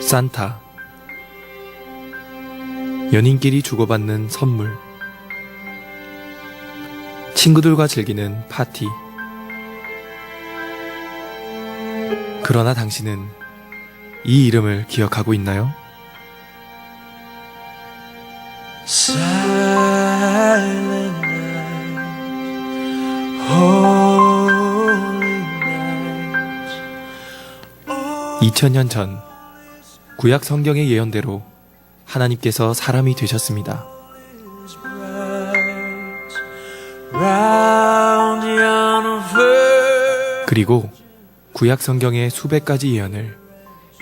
산타. 연인끼리 주고받는 선물. 친구들과 즐기는 파티. 그러나 당신은 이 이름을 기억하고 있나요? Silent night, holy night. 2000년 전 구약 성경의 예언대로 하나님께서 사람이 되셨습니다. Round yon earth. 그리고 구약 성경의 수백 가지 예언을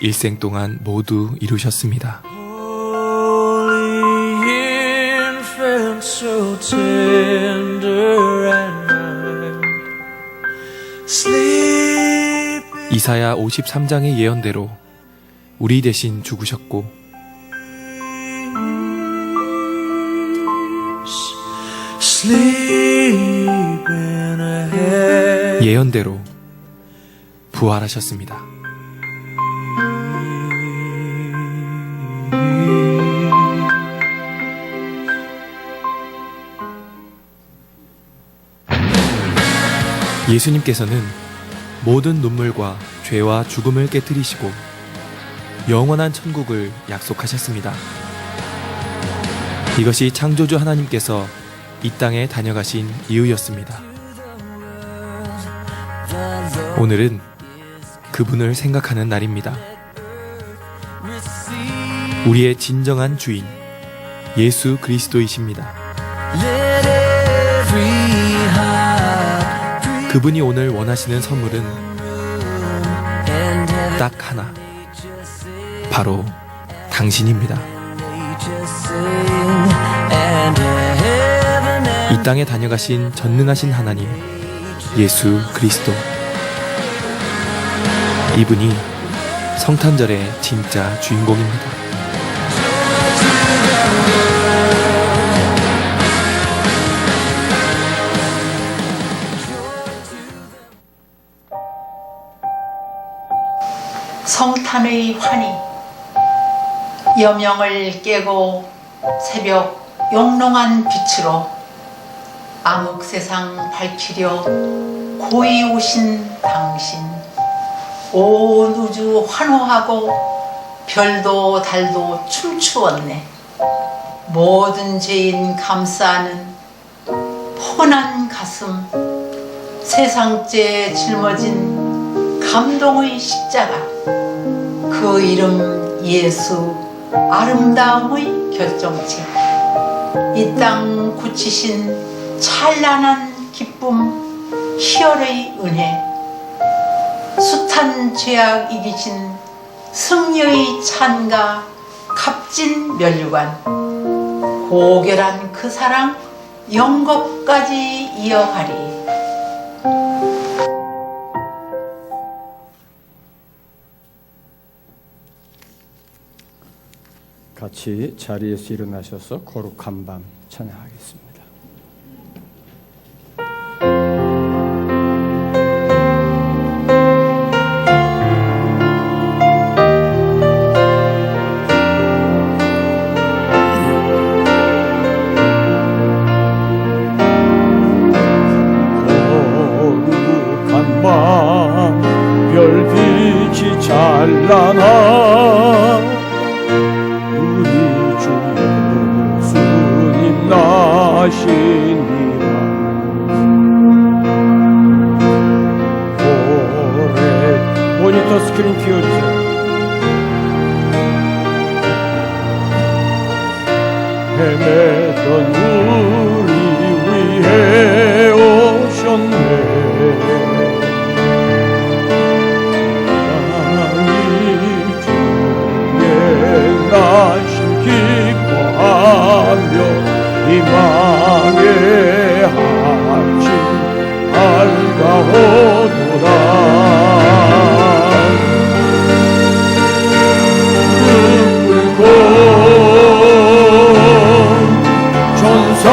일생 동안 모두 이루셨습니다. Holy infant, so tender and mild. Sleep 이사야 53장의 예언대로 우리 대신 죽으셨고 sleep in a head. 예언대로 부활하셨습니다. 예수님께서는 모든 눈물과 죄와 죽음을 깨뜨리시고 영원한 천국을 약속하셨습니다. 이것이 창조주 하나님께서 이 땅에 다녀가신 이유였습니다. 오늘은 그분을 생각하는 날입니다. 우리의 진정한 주인 예수 그리스도이십니다. Let every heart 그분이 오늘 원하시는 선물은 and heaven 딱 하나, 바로 당신입니다. just sing and heaven 이 땅에 다녀가신 전능하신 하나님 예수 그리스도, 이분이 성탄절의 진짜 주인공입니다. 성탄의 환희, 여명을 깨고 새벽 영롱한 빛으로 암흑 세상 밝히려 고이 오신 당신. 온 우주 환호하고 별도 달도 춤추었네. 모든 죄인 감싸는 포근한 가슴, 세상째 짊어진 감동의 십자가, 그 이름 예수, 아름다움의 결정체. 이 땅 굳히신 찬란한 기쁨, 희열의 은혜, 숱한 죄악 이기신 승리의 찬가, 값진 면류관, 고결한 그 사랑 영겁까지 이어가리. 같이 자리에서 일어나셔서 거룩한 밤 찬양하겠습니다. 거룩한 밤 별빛이 찬란하 우리 주 예수님 나시니라. 오래 모니터 스크린 띄워주세요. 헤매던 우리 위해 오셨네. 하나님 주의 나신 기뻐하며 희망의 아침 밝아오도다. 붉고 전사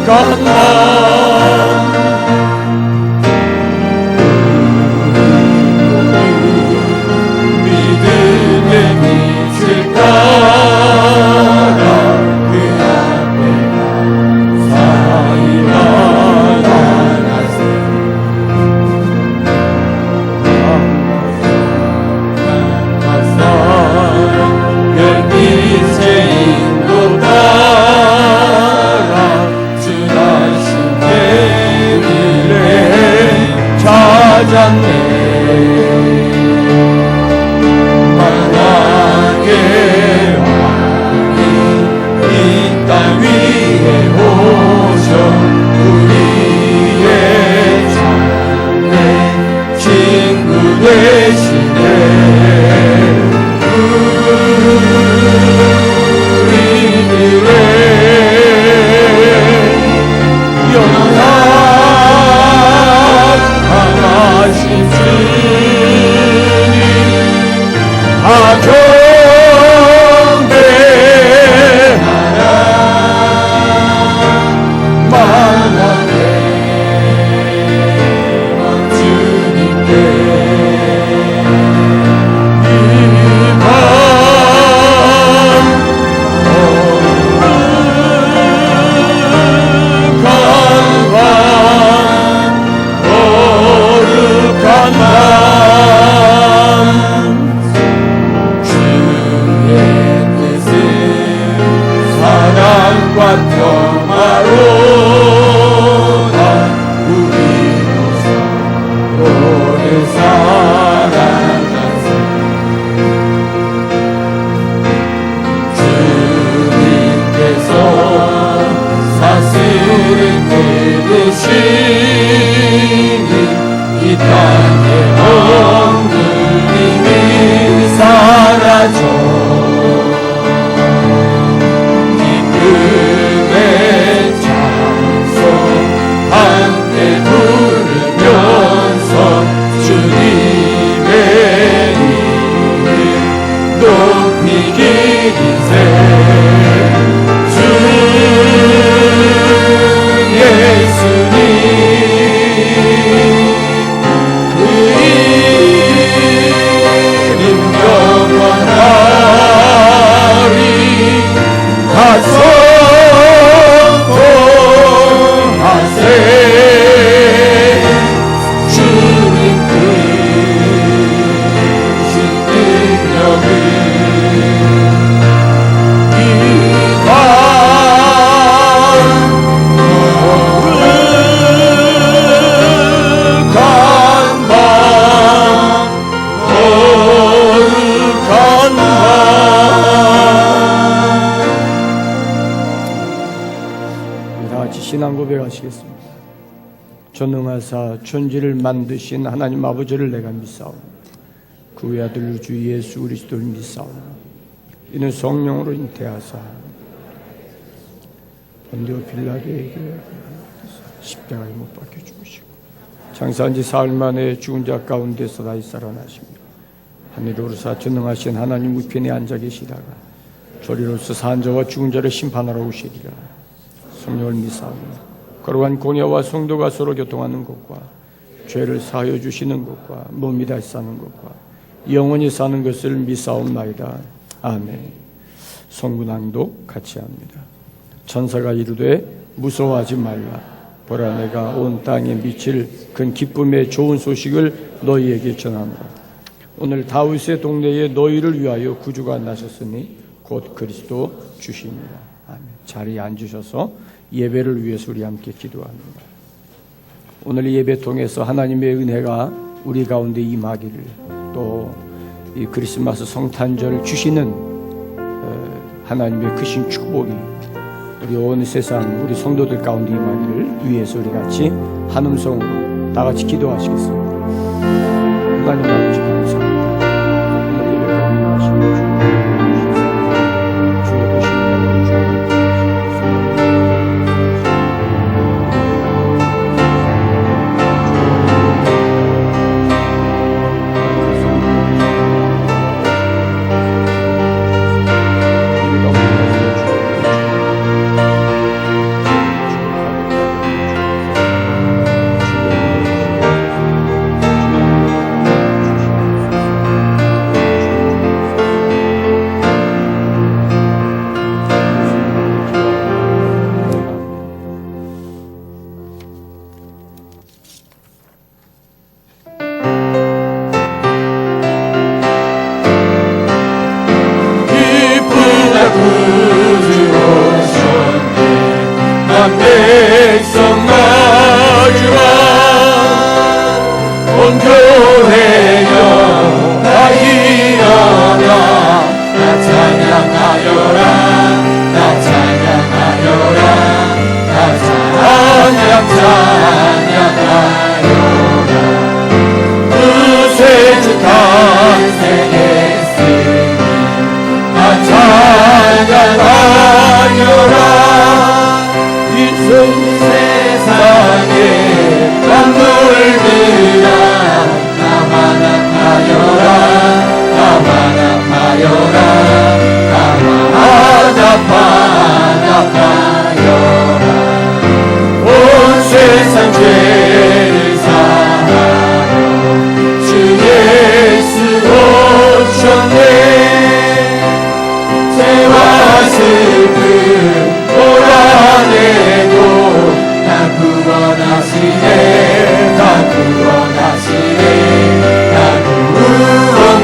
거룩한 마음 믿음의 빛을 따라 그 앞에 감사히 나아가세 별빛의 인도 따라 주 다신 내일에 찾았네 만왕의 왕이 이 땅 위에 오셔 우리의 참된 친구 되시네 우리들의 영원하신 주님 다 경배하라 만왕의 왕 주님께 사랑과 평화로다 우리도 서로를 사랑하세 주님께서 사슬을 끊으시니 이 땅의 억눌림이 사라져 기쁨의 찬송 함께 부르면서 주님의 이름 높이 기리세 주 예수님 그 이름 영원하리 가서 고하세 주님 크신 능력을 이밤 거룩한 밤 거룩한 밤 다 같이 신앙 고백하시겠습니다. 전능하사 천지를 만드신 하나님 아버지를 내가 믿사오니 그 외아들 주 예수 그리스도를 믿사오니 이는 성령으로 잉태하사 본디오 빌라도에게 십자가에 못 박혀 죽으시고 장사한 지 사흘 만에 죽은 자 가운데서 다시 살아나시며 하늘에 오르사 전능하신 하나님 우편에 앉아 계시다가 저리로서 산 자와 죽은 자를 심판하러 오시리라. 성령을 믿사오니 거룩한 공예와 성도가 서로 교통하는 것과 죄를 사하여 주시는 것과 몸이 다시 사는 것과 영원히 사는 것을 믿사옵나이다. 아멘. 성군왕도 같이 합니다. 천사가 이르되 무서워하지 말라. 보라 내가 온 땅에 미칠 큰 기쁨의 좋은 소식을 너희에게 전하노라. 오늘 다윗의 동네에 너희를 위하여 구주가 나셨으니 곧 그리스도 주십니다. 아멘. 자리에 앉으셔서 예배를 위해서 우리 함께 기도합니다. 오늘 이 예배 통해서 하나님의 은혜가 우리 가운데 임하기를 또 이 크리스마스 성탄절 주시는 하나님의 크신 축복이 우리 온 세상 우리 성도들 가운데 임하기를 위해서 우리 같이 한 음성으로 다 같이 기도하시겠습니다. 하나님 아버지 감사합니다. 오늘 예배 가운데 하시는 주의 되신 백성 마지막 온 교회여 다 일어나 나 찬양하여라 나 찬양하여라 나 찬양하여라 그새 주 탄생했으니 나 찬양하여라 이 세상에 만물들아 나만하여라 나만하여라 나만하여라 온 세상 죄를 사하여 주 예수 오셨네 죄와 슬픔 몰아내고 나 구원하시네 나 구원하시네 나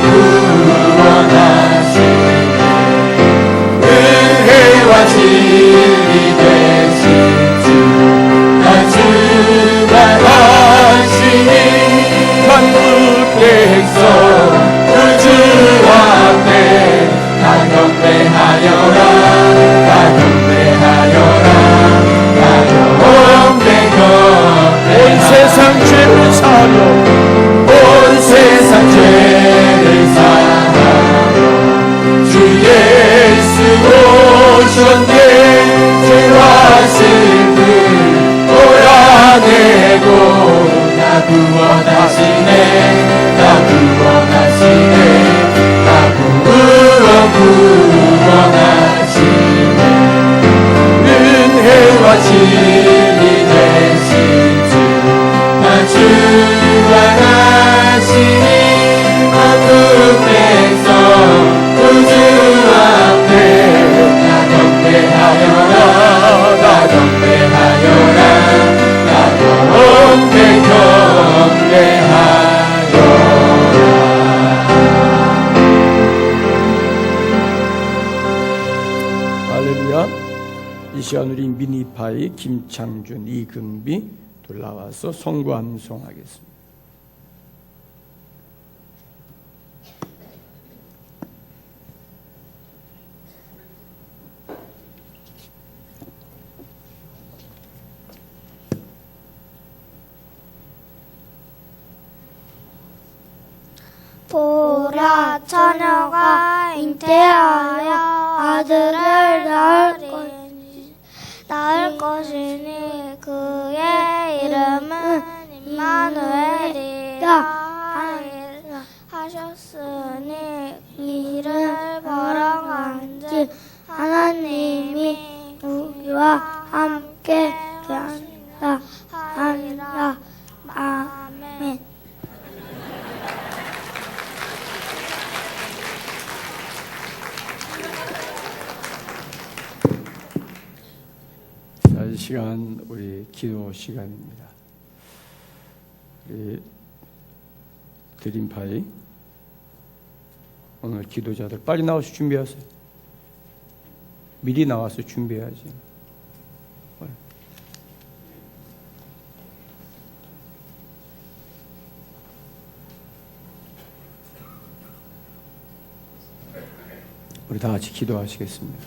구원하시네 은혜와 진리 되신 주나 주관하시니 만국 백성 주 앞에 다 경배하여라 다 경배하여라 다 경배 온 세상 죄를 사하여 온 세상 죄를 사하여 주 예수 오셨네 죄와 슬픔 몰아내고 나 구원하시네 나 구원하시네 나 구원하시네 은혜와 진리 되신 주나 주관하시니 만국 백성 주 앞에 나 경배하여라 나 경배하여라 나 경배하여라 할렐루야. 이 시간 우리 미니파이 김창준, 이금비 둘러와서 송구 암송하겠습니다. 보라 처녀가 잉태하여 아들을 낳을 것이니 그의 이름은 임마누엘이라 하셨으니 이를 벌어간즉 하나님이 우리와 함께 하리라. 아멘. 자, 이 시간 우리 기도 시간입니다. 우리 드림파이 오늘 기도자들 빨리 나와서 준비하세요. 미리 나와서 준비해야지. 우리 다 같이 기도하시겠습니다.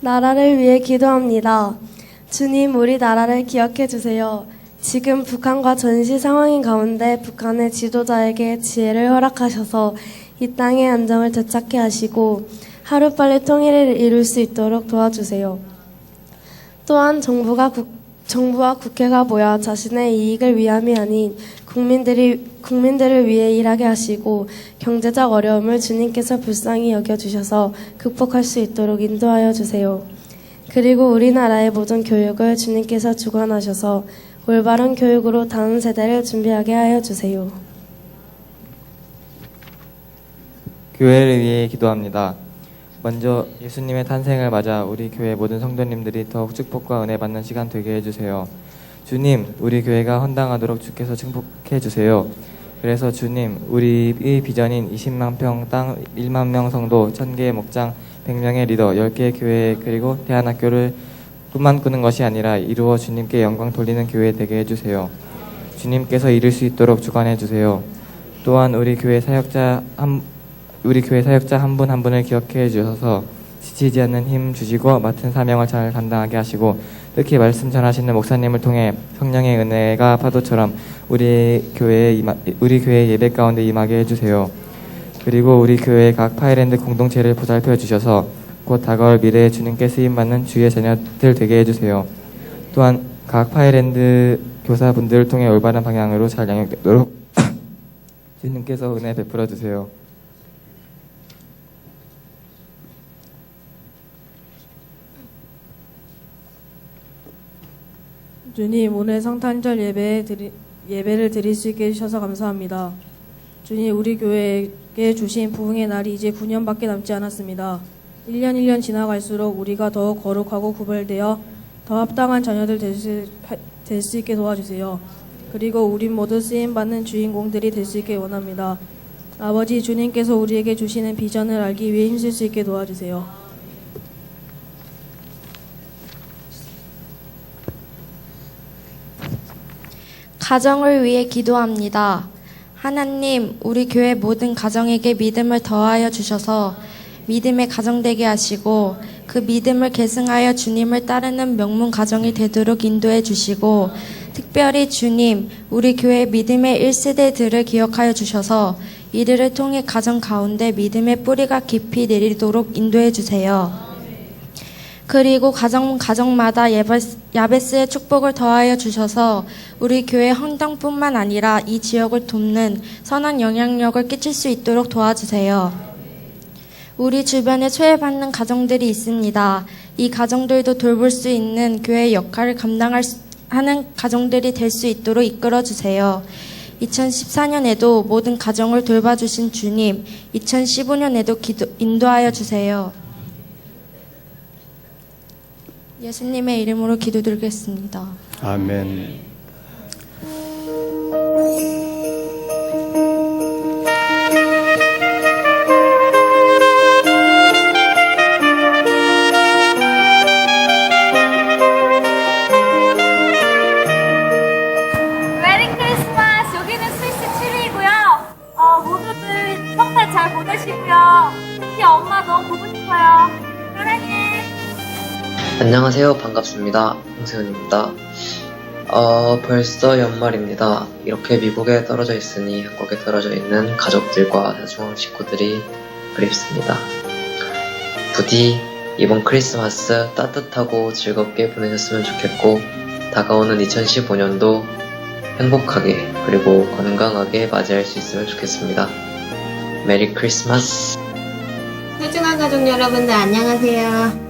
나라를 위해 기도합니다. 주님, 우리 나라를 기억해 주세요. 지금 북한과 전시 상황인 가운데 북한의 지도자에게 지혜를 허락하셔서 이 땅의 안정을 되찾게 하시고 하루빨리 통일을 이룰 수 있도록 도와주세요. 또한 정부와 국회가 모여 자신의 이익을 위함이 아닌 국민들을 위해 일하게 하시고 경제적 어려움을 주님께서 불쌍히 여겨주셔서 극복할 수 있도록 인도하여 주세요. 그리고 우리나라의 모든 교육을 주님께서 주관하셔서 올바른 교육으로 다음 세대를 준비하게 하여 주세요. 교회를 위해 기도합니다. 먼저 예수님의 탄생을 맞아 우리 교회 모든 성도님들이 더욱 축복과 은혜 받는 시간 되게 해주세요. 주님, 우리 교회가 헌당하도록 주께서 축복해 주세요. 그래서 주님, 우리의 비전인 20만 평 땅 1만 명 성도 1000개의 목장 100명의 리더, 10개의 교회 그리고 대안학교를 꿈만 꾸는 것이 아니라 이루어 주님께 영광 돌리는 교회 되게 해주세요. 주님께서 이룰 수 있도록 주관해 주세요. 또한 우리 교회 사역자 한 분 한 분을 기억해 주셔서 지치지 않는 힘 주시고 맡은 사명을 잘 감당하게 하시고 특히 말씀 전하시는 목사님을 통해 성령의 은혜가 파도처럼 우리 교회 예배 가운데 임하게 해주세요. 그리고 우리 교회 각 파이랜드 공동체를 보살펴 주셔서 곧 다가올 미래에 주님께 쓰임받는 주의 자녀들 되게 해주세요. 또한 각 파이랜드 교사분들을 통해 올바른 방향으로 잘 양육되도록 주님께서 은혜 베풀어 주세요. 주님, 오늘 성탄절 예배를 드릴 수 있게 해주셔서 감사합니다. 주님, 우리 교회에게 주신 부흥의 날이 이제 9년밖에 남지 않았습니다. 1년 1년 지나갈수록 우리가 더 거룩하고 구별되어 더 합당한 자녀들 될 수 있게 도와주세요. 그리고 우리 모두 쓰임받는 주인공들이 될 수 있게 원합니다. 아버지, 주님께서 우리에게 주시는 비전을 알기 위해 힘쓸 수 있게 도와주세요. 가정을 위해 기도합니다. 하나님, 우리 교회 모든 가정에게 믿음을 더하여 주셔서 믿음의 가정 되게 하시고 그 믿음을 계승하여 주님을 따르는 명문 가정이 되도록 인도해 주시고 특별히 주님, 우리 교회 믿음의 1세대들을 기억하여 주셔서 이들을 통해 가정 가운데 믿음의 뿌리가 깊이 내리도록 인도해 주세요. 그리고 가정마다 야베스의 축복을 더하여 주셔서 우리 교회 헌당뿐만 아니라 이 지역을 돕는 선한 영향력을 끼칠 수 있도록 도와주세요. 우리 주변에 소외받는 가정들이 있습니다. 이 가정들도 돌볼 수 있는 교회의 역할을 하는 가정들이 될 수 있도록 이끌어 주세요. 2014년에도 모든 가정을 돌봐주신 주님, 2015년에도 인도하여 주세요. 예수님의 이름으로 기도드리겠습니다. 아멘. 메리 크리스마스! 여기는 스위스 7위이고요. 모두들 성탄 잘 보내시고요. 특히 엄마 너무 보고 싶어요. 사랑해. 안녕하세요. 반갑습니다. 홍세훈입니다. 벌써 연말입니다. 이렇게 미국에 떨어져 있으니 한국에 떨어져 있는 가족들과 사소한 식구들이 그립습니다. 부디 이번 크리스마스 따뜻하고 즐겁게 보내셨으면 좋겠고 다가오는 2015년도 행복하게 그리고 건강하게 맞이할 수 있으면 좋겠습니다. 메리 크리스마스! 소중한 가족 여러분들 안녕하세요.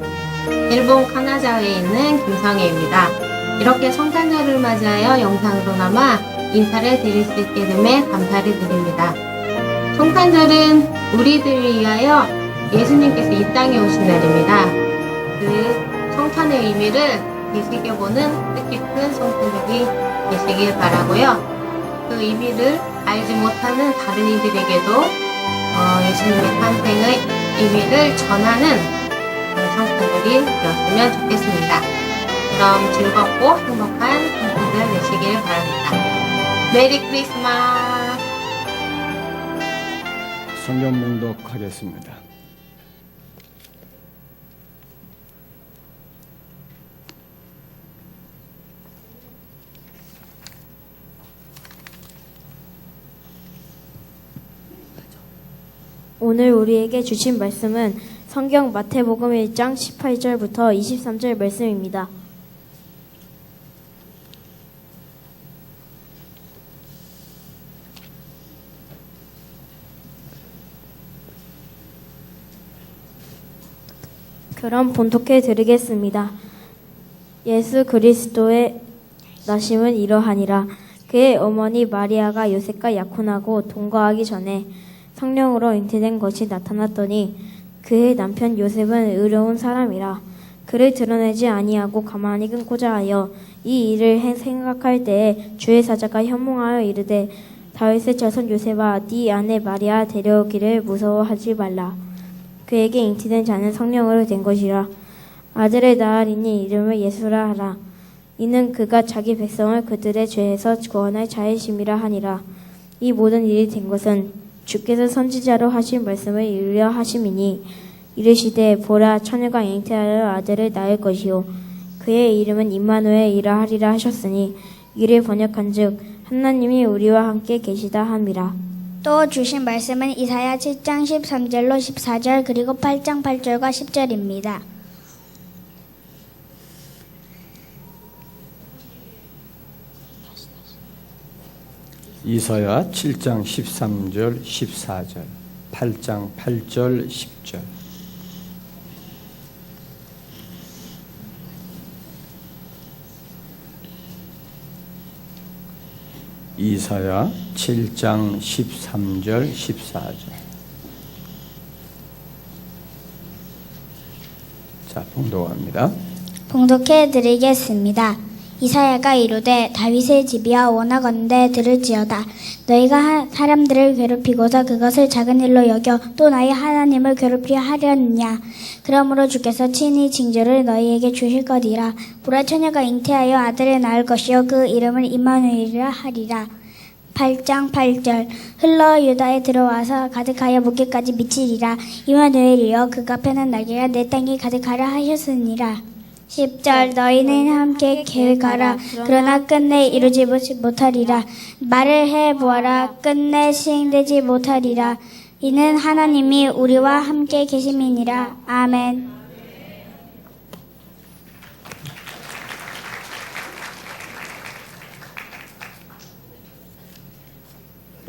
일본 카나자에 있는 김성혜입니다. 이렇게 성탄절을 맞이하여 영상으로나마 인사를 드릴 수 있게 됨에 감사를 드립니다. 성탄절은 우리들을 위하여 예수님께서 이 땅에 오신 날입니다. 그 성탄의 의미를 되새겨보는 뜻깊은 성탄절이 되시길 바라고요. 그 의미를 알지 못하는 다른 이들에게도 예수님의 탄생의 의미를 전하는 성탄절이 되었으면 좋겠습니다. 그럼 즐겁고 행복한 성탄절 되시길 바랍니다. 메리 크리스마스! 성경 봉독하겠습니다. 오늘 우리에게 주신 말씀은 성경 마태복음 1장 18절부터 23절 말씀입니다. 그럼 본독해 드리겠습니다. 예수 그리스도의 나심은 이러하니라. 그의 어머니 마리아가 요셉과 약혼하고 동거하기 전에 성령으로 잉태된 것이 나타났더니 그의 남편 요셉은 의로운 사람이라. 그를 드러내지 아니하고 가만히 끊고자 하여 이 일을 생각할 때에 주의 사자가 현몽하여 이르되 다윗의 자손 요셉아 네 아내 마리아 데려오기를 무서워하지 말라. 그에게 잉태된 자는 성령으로 된 것이라. 아들을 낳으리니 이름을 예수라 하라. 이는 그가 자기 백성을 그들의 죄에서 구원할 자의심이라 하니라. 이 모든 일이 된 것은 주께서 선지자로 하신 말씀을 이루려 하심이니 이르시되 보라 처녀가 잉태하여 아들을 낳을 것이요 그의 이름은 임마누엘이라 하리라 하셨으니 이를 번역한즉 하나님이 우리와 함께 계시다 함이라. 또 주신 말씀은 이사야 7장 13절로 14절 그리고 8장 8절과 10절입니다. 이사야 7장 13절 14절 8장 8절 10절. 이사야 7장 13절 14절. 자, 봉독합니다. 봉독해 드리겠습니다. 이사야가 이르되 다윗의 집이여 원하건대 들을지어다. 너희가 사람들을 괴롭히고서 그것을 작은 일로 여겨 또 나의 하나님을 괴롭히려 하려느냐. 그러므로 주께서 친히 징조를 너희에게 주실 것이라. 보라 처녀가 잉태하여 아들을 낳을 것이요 그 이름을 임마누엘이라 하리라. 8장 8절 흘러 유다에 들어와서 가득하여 목에까지 미치리라. 임마누엘이여 그가 펴는 날개가 내 땅에 가득하라 하셨으니라. 10절 너희는 함께 계획하라. 그러나 끝내 이루지 못하리라. 말을 해보아라. 끝내 시행되지 못하리라. 이는 하나님이 우리와 함께 계심이니라. 아멘.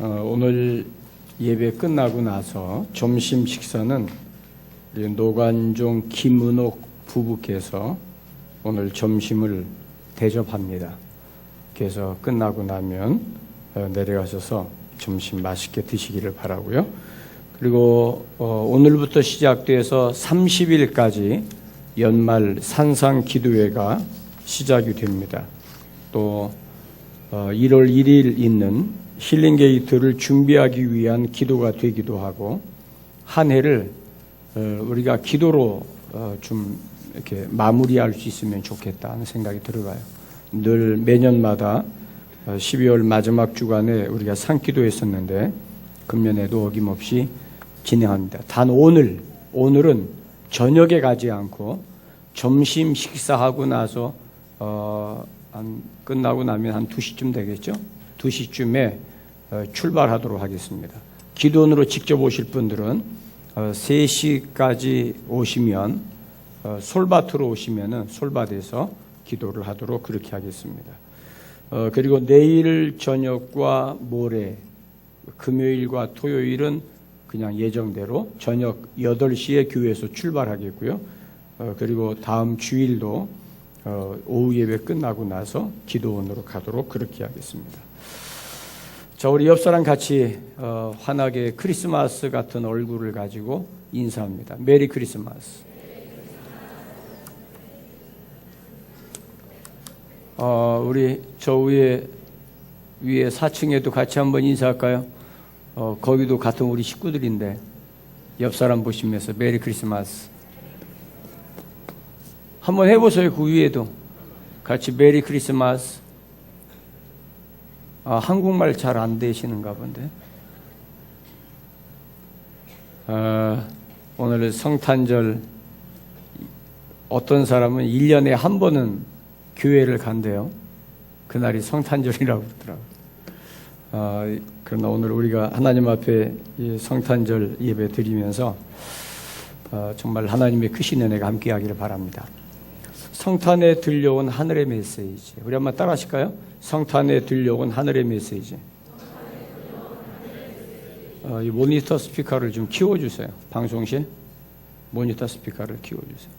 오늘 예배 끝나고 나서 점심 식사는 우리 노관종 김은옥 부부께서 오늘 점심을 대접합니다. 그래서 끝나고 나면 내려가셔서 점심 맛있게 드시기를 바라고요. 그리고 오늘부터 시작돼서 30일까지 연말 산상 기도회가 시작이 됩니다. 또 1월 1일 있는 힐링 게이트를 준비하기 위한 기도가 되기도 하고, 한 해를 우리가 기도로 좀 이렇게 마무리할 수 있으면 좋겠다는 생각이 들어가요. 늘 매년마다 12월 마지막 주간에 우리가 상기도했었는데 금년에도 어김없이 진행합니다. 단 오늘은 저녁에 가지 않고 점심 식사하고 나서 끝나고 나면 한 2시쯤 되겠죠? 2시쯤에 출발하도록 하겠습니다. 기도원으로 직접 오실 분들은 3시까지 오시면 솔밭으로 오시면은 솔밭에서 기도를 하도록 그렇게 하겠습니다. 그리고 내일 저녁과 모레 금요일과 토요일은 그냥 예정대로 저녁 8시에 교회에서 출발하겠고요. 그리고 다음 주일도 오후 예배 끝나고 나서 기도원으로 가도록 그렇게 하겠습니다. 자, 우리 옆사람 같이 환하게 크리스마스 같은 얼굴을 가지고 인사합니다. 메리 크리스마스. 우리 저 위에 4층에도 같이 한번 인사할까요? 거기도 같은 우리 식구들인데 옆사람 보시면서 메리 크리스마스 한번 해보세요. 그 위에도 같이 메리 크리스마스. 한국말 잘 안 되시는가 본데. 오늘 성탄절 어떤 사람은 1년에 한 번은 교회를 간대요. 그날이 성탄절이라고 그러더라고요. 그러나 오늘 우리가 하나님 앞에 이 성탄절 예배 드리면서 정말 하나님의 크신 은혜가 함께하기를 바랍니다. 성탄에 들려온 하늘의 메시지. 우리 한번 따라 하실까요? 성탄에 들려온 하늘의 메시지. 이 모니터 스피커를 좀 키워주세요. 방송실 모니터 스피커를 키워주세요.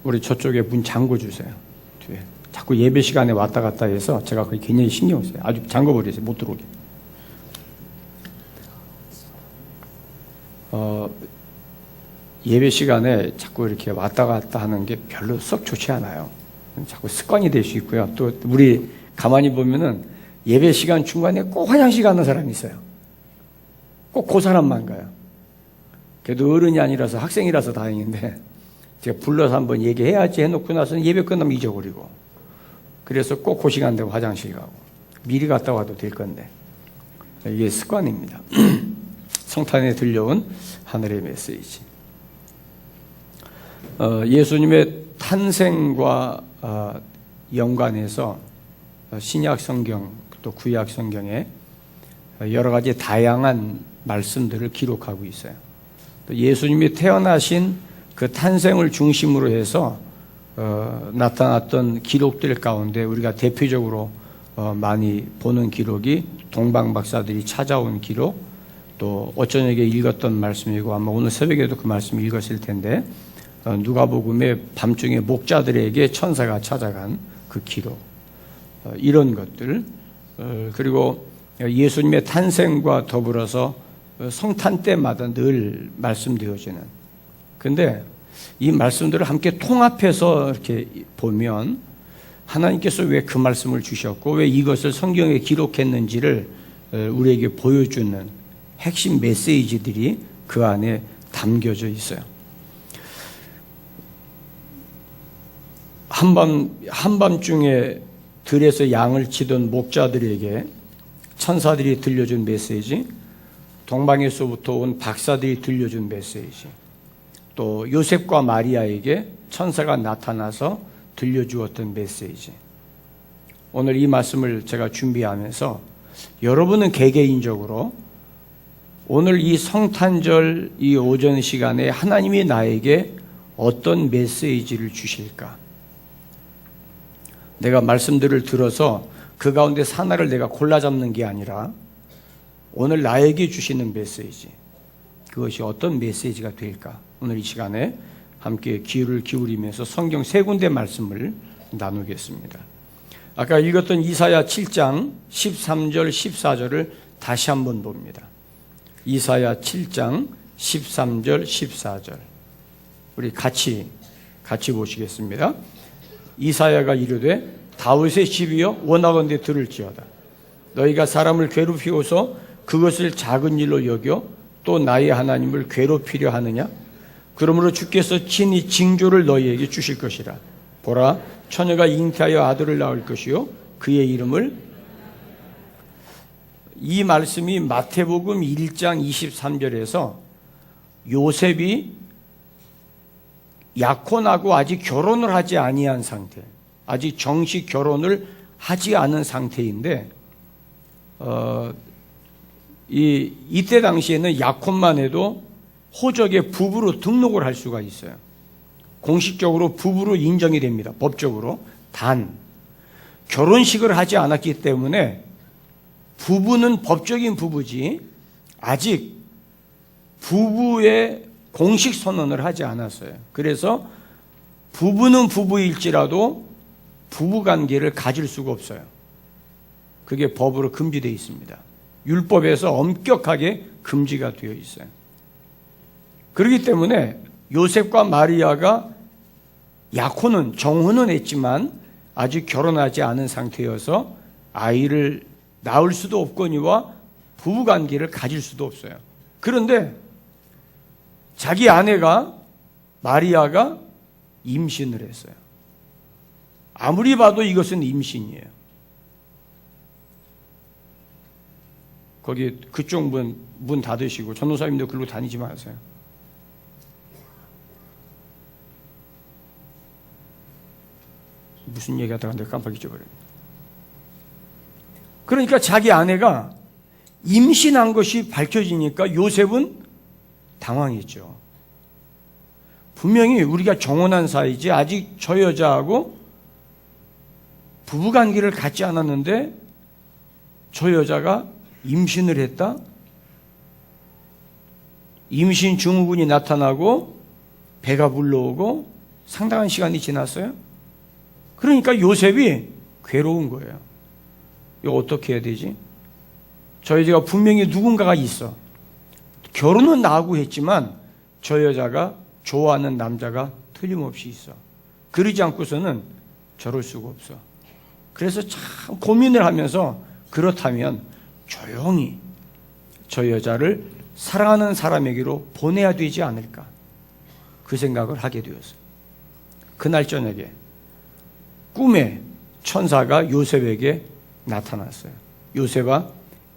우리 저쪽에 문 잠궈주세요. 뒤에 자꾸 예배 시간에 왔다 갔다 해서 제가 거기 굉장히 신경 써요. 아주 잠궈버리세요. 못 들어오게. 예배 시간에 자꾸 이렇게 왔다 갔다 하는 게 별로 썩 좋지 않아요. 자꾸 습관이 될 수 있고요. 또 우리 가만히 보면은 예배 시간 중간에 꼭 화장실 가는 사람이 있어요. 꼭 그 사람만 가요. 그래도 어른이 아니라서 학생이라서 다행인데 제가 불러서 한번 얘기해야지 해놓고 나서는 예배 끝나면 잊어버리고, 그래서 꼭 그 시간 되고 화장실 가고 미리 갔다 와도 될 건데 이게 습관입니다. 성탄에 들려온 하늘의 메시지. 예수님의 탄생과 연관해서 신약 성경 또 구약 성경에 여러 가지 다양한 말씀들을 기록하고 있어요. 또 예수님이 태어나신 그 탄생을 중심으로 해서 나타났던 기록들 가운데 우리가 대표적으로 많이 보는 기록이 동방박사들이 찾아온 기록, 또 어쩌녁에 읽었던 말씀이고 아마 오늘 새벽에도 그 말씀 읽었을 텐데 누가복음의 밤중에 목자들에게 천사가 찾아간 그 기록, 이런 것들, 그리고 예수님의 탄생과 더불어서 성탄 때마다 늘 말씀되어지는, 근데 이 말씀들을 함께 통합해서 이렇게 보면 하나님께서 왜 그 말씀을 주셨고 왜 이것을 성경에 기록했는지를 우리에게 보여주는 핵심 메시지들이 그 안에 담겨져 있어요. 한밤중에 들에서 양을 치던 목자들에게 천사들이 들려준 메시지, 동방에서부터 온 박사들이 들려준 메시지, 또 요셉과 마리아에게 천사가 나타나서 들려주었던 메시지. 오늘 이 말씀을 제가 준비하면서 여러분은 개개인적으로 오늘 이 성탄절 이 오전 시간에 하나님이 나에게 어떤 메시지를 주실까? 내가 말씀들을 들어서 그 가운데 하나를 내가 골라 잡는 게 아니라 오늘 나에게 주시는 메시지, 그것이 어떤 메시지가 될까? 오늘 이 시간에 함께 귀를 기울이면서 성경 세 군데 말씀을 나누겠습니다. 아까 읽었던 이사야 7장 13절 14절을 다시 한번 봅니다. 이사야 7장 13절 14절 우리 같이 보시겠습니다. 이사야가 이르되 다윗의 집이여 원하건대 들을지어다. 너희가 사람을 괴롭히고서 그것을 작은 일로 여겨 또 나의 하나님을 괴롭히려 하느냐? 그러므로 주께서 친히 징조를 너희에게 주실 것이라. 보라, 처녀가 잉태하여 아들을 낳을 것이요 그의 이름을, 이 말씀이 마태복음 1장 23절에서 요셉이 약혼하고 아직 결혼을 하지 아니한 상태, 아직 정식 결혼을 하지 않은 상태인데 이때 당시에는 약혼만 해도 호적의 부부로 등록을 할 수가 있어요. 공식적으로 부부로 인정이 됩니다. 법적으로. 단 결혼식을 하지 않았기 때문에 부부는 법적인 부부지 아직 부부의 공식 선언을 하지 않았어요. 그래서 부부는 부부일지라도 부부관계를 가질 수가 없어요. 그게 법으로 금지되어 있습니다. 율법에서 엄격하게 금지가 되어 있어요. 그렇기 때문에 요셉과 마리아가 약혼은 정혼은 했지만 아직 결혼하지 않은 상태여서 아이를 낳을 수도 없거니와 부부관계를 가질 수도 없어요. 그런데 자기 아내가 마리아가 임신을 했어요. 아무리 봐도 이것은 임신이에요. 거기 그쪽 문 닫으시고 전도사님도 글로 다니지 마세요. 무슨 얘기하다가 내가 깜빡 잊어버렸네. 그러니까 자기 아내가 임신한 것이 밝혀지니까 요셉은 당황했죠. 분명히 우리가 정혼한 사이지 아직 저 여자하고 부부관계를 갖지 않았는데 저 여자가 임신을 했다? 임신 증후군이 나타나고 배가 불러오고 상당한 시간이 지났어요. 그러니까 요셉이 괴로운 거예요. 이거 어떻게 해야 되지? 저 여자가 분명히 누군가가 있어. 결혼은 나하고 했지만 저 여자가 좋아하는 남자가 틀림없이 있어. 그러지 않고서는 저럴 수가 없어. 그래서 참 고민을 하면서 그렇다면 조용히 저 여자를 사랑하는 사람에게로 보내야 되지 않을까, 그 생각을 하게 되었어요. 그날 저녁에 꿈에 천사가 요셉에게 나타났어요. 요셉아,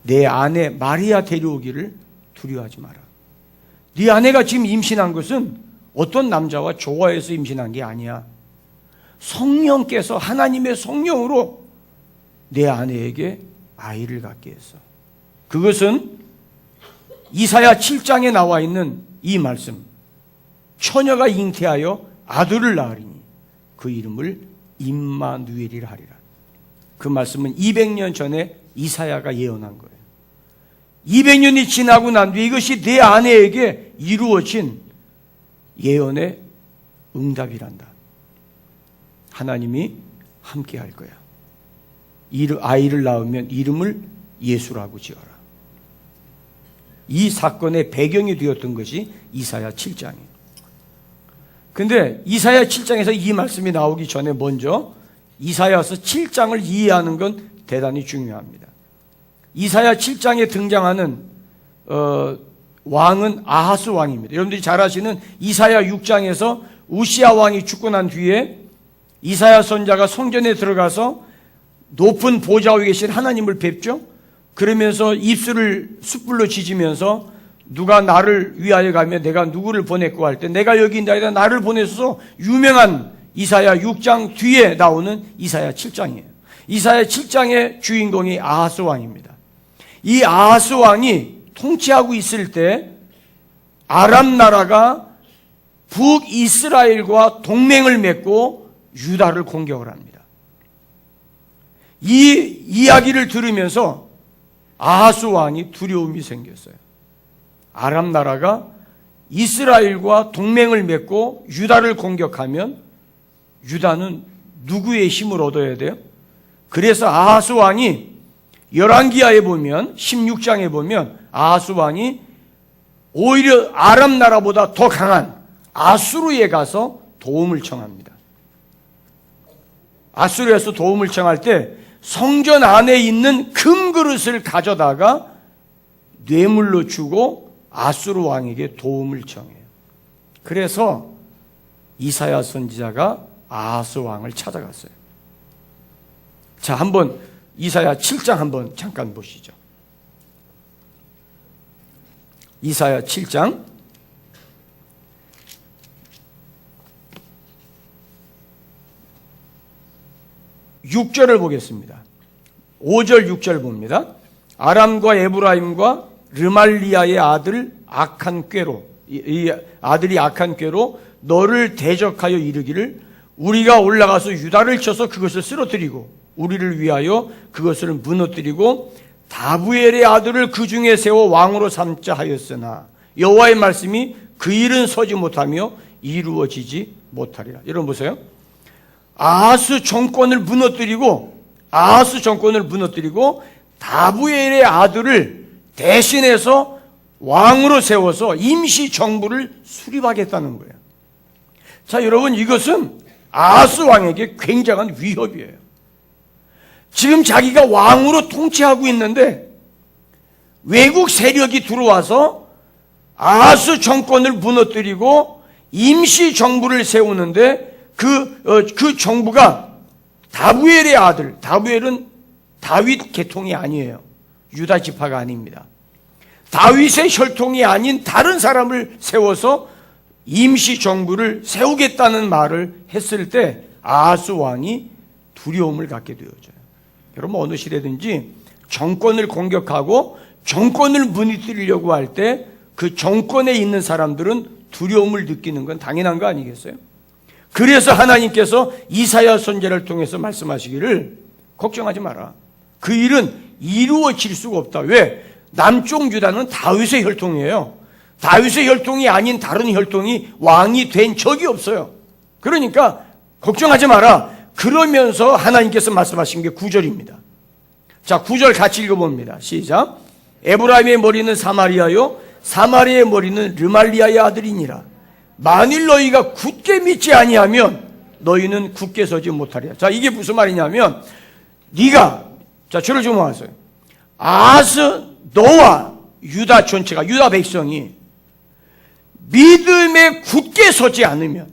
내 아내 마리아 데려오기를 두려워하지 마라. 네 아내가 지금 임신한 것은 어떤 남자와 좋아해서 임신한 게 아니야. 성령께서, 하나님의 성령으로 내 아내에게 아이를 갖게 했어. 그것은 이사야 7장에 나와 있는 이 말씀, 처녀가 잉태하여 아들을 낳으리니 그 이름을 임마누엘이라 하리라. 그 말씀은 200년 전에 이사야가 예언한 거예요. 200년이 지나고 난 뒤에 이것이 내 아내에게 이루어진 예언의 응답이란다. 하나님이 함께 할 거야. 아이를 낳으면 이름을 예수라고 지어라. 이 사건의 배경이 되었던 것이 이사야 7장이에요. 근데 이사야 7장에서 이 말씀이 나오기 전에 먼저 이사야서 7장을 이해하는 건 대단히 중요합니다. 이사야 7장에 등장하는 왕은 아하스 왕입니다. 여러분들이 잘 아시는 이사야 6장에서 우시야 왕이 죽고 난 뒤에 이사야 선자가 성전에 들어가서 높은 보좌 위에 계신 하나님을 뵙죠. 그러면서 입술을 숯불로 지지면서 누가 나를 위하여 가면 내가 누구를 보냈고 할 때 내가 여기 있나이다 나를 보내소서, 유명한 이사야 6장 뒤에 나오는 이사야 7장이에요. 이사야 7장의 주인공이 아하스 왕입니다. 이 아하스 왕이 통치하고 있을 때 아람 나라가 북이스라엘과 동맹을 맺고 유다를 공격을 합니다. 이 이야기를 들으면서 아하스 왕이 두려움이 생겼어요. 아람 나라가 이스라엘과 동맹을 맺고 유다를 공격하면 유다는 누구의 힘을 얻어야 돼요? 그래서 아하스 왕이 열왕기하에 보면 16장에 보면 아하스 왕이 오히려 아람 나라보다 더 강한 아수르에 가서 도움을 청합니다. 아수르에서 도움을 청할 때 성전 안에 있는 금 그릇을 가져다가 뇌물로 주고 아수르 왕에게 도움을 청해요. 그래서 이사야 선지자가 아하스 왕을 찾아갔어요. 자, 한번 이사야 7장 한번 잠깐 보시죠. 이사야 7장 6절을 보겠습니다. 5절 6절 봅니다. 아람과 에브라임과 르말리아의 아들 악한 꾀로, 이 아들이 악한 꾀로 너를 대적하여 이르기를 우리가 올라가서 유다를 쳐서 그것을 쓰러뜨리고 우리를 위하여 그것을 무너뜨리고 다부엘의 아들을 그 중에 세워 왕으로 삼자 하였으나 여호와의 말씀이 그 일은 서지 못하며 이루어지지 못하리라. 여러분 보세요. 아하스 정권을 무너뜨리고 다부엘의 아들을 대신해서 왕으로 세워서 임시 정부를 수립하겠다는 거예요. 자, 여러분, 이것은 아하스 왕에게 굉장한 위협이에요. 지금 자기가 왕으로 통치하고 있는데 외국 세력이 들어와서 아하스 정권을 무너뜨리고 임시 정부를 세우는데 그 정부가 다부엘의 아들, 다부엘은 다윗 계통이 아니에요. 유다 지파가 아닙니다. 다윗의 혈통이 아닌 다른 사람을 세워서 임시 정부를 세우겠다는 말을 했을 때 아하스 왕이 두려움을 갖게 되어져요. 여러분, 어느 시대든지 정권을 공격하고 정권을 무너뜨리려고 할 때 그 정권에 있는 사람들은 두려움을 느끼는 건 당연한 거 아니겠어요? 그래서 하나님께서 이사야 선지자를 통해서 말씀하시기를 걱정하지 마라. 그 일은 이루어질 수가 없다. 왜? 남쪽 유다는 다윗의 혈통이에요. 다윗의 혈통이 아닌 다른 혈통이 왕이 된 적이 없어요. 그러니까 걱정하지 마라. 그러면서 하나님께서 말씀하신 게 9절입니다. 자, 9절 같이 읽어봅니다. 시작. 에브라임의 머리는 사마리아요 사마리아의 머리는 르말리아의 아들이니라. 만일 너희가 굳게 믿지 아니하면 너희는 굳게 서지 못하리라. 자, 이게 무슨 말이냐면 네가, 자, 저를 좀 모아서요. 아하스, 너와 유다 전체가, 유다 백성이 믿음에 굳게 서지 않으면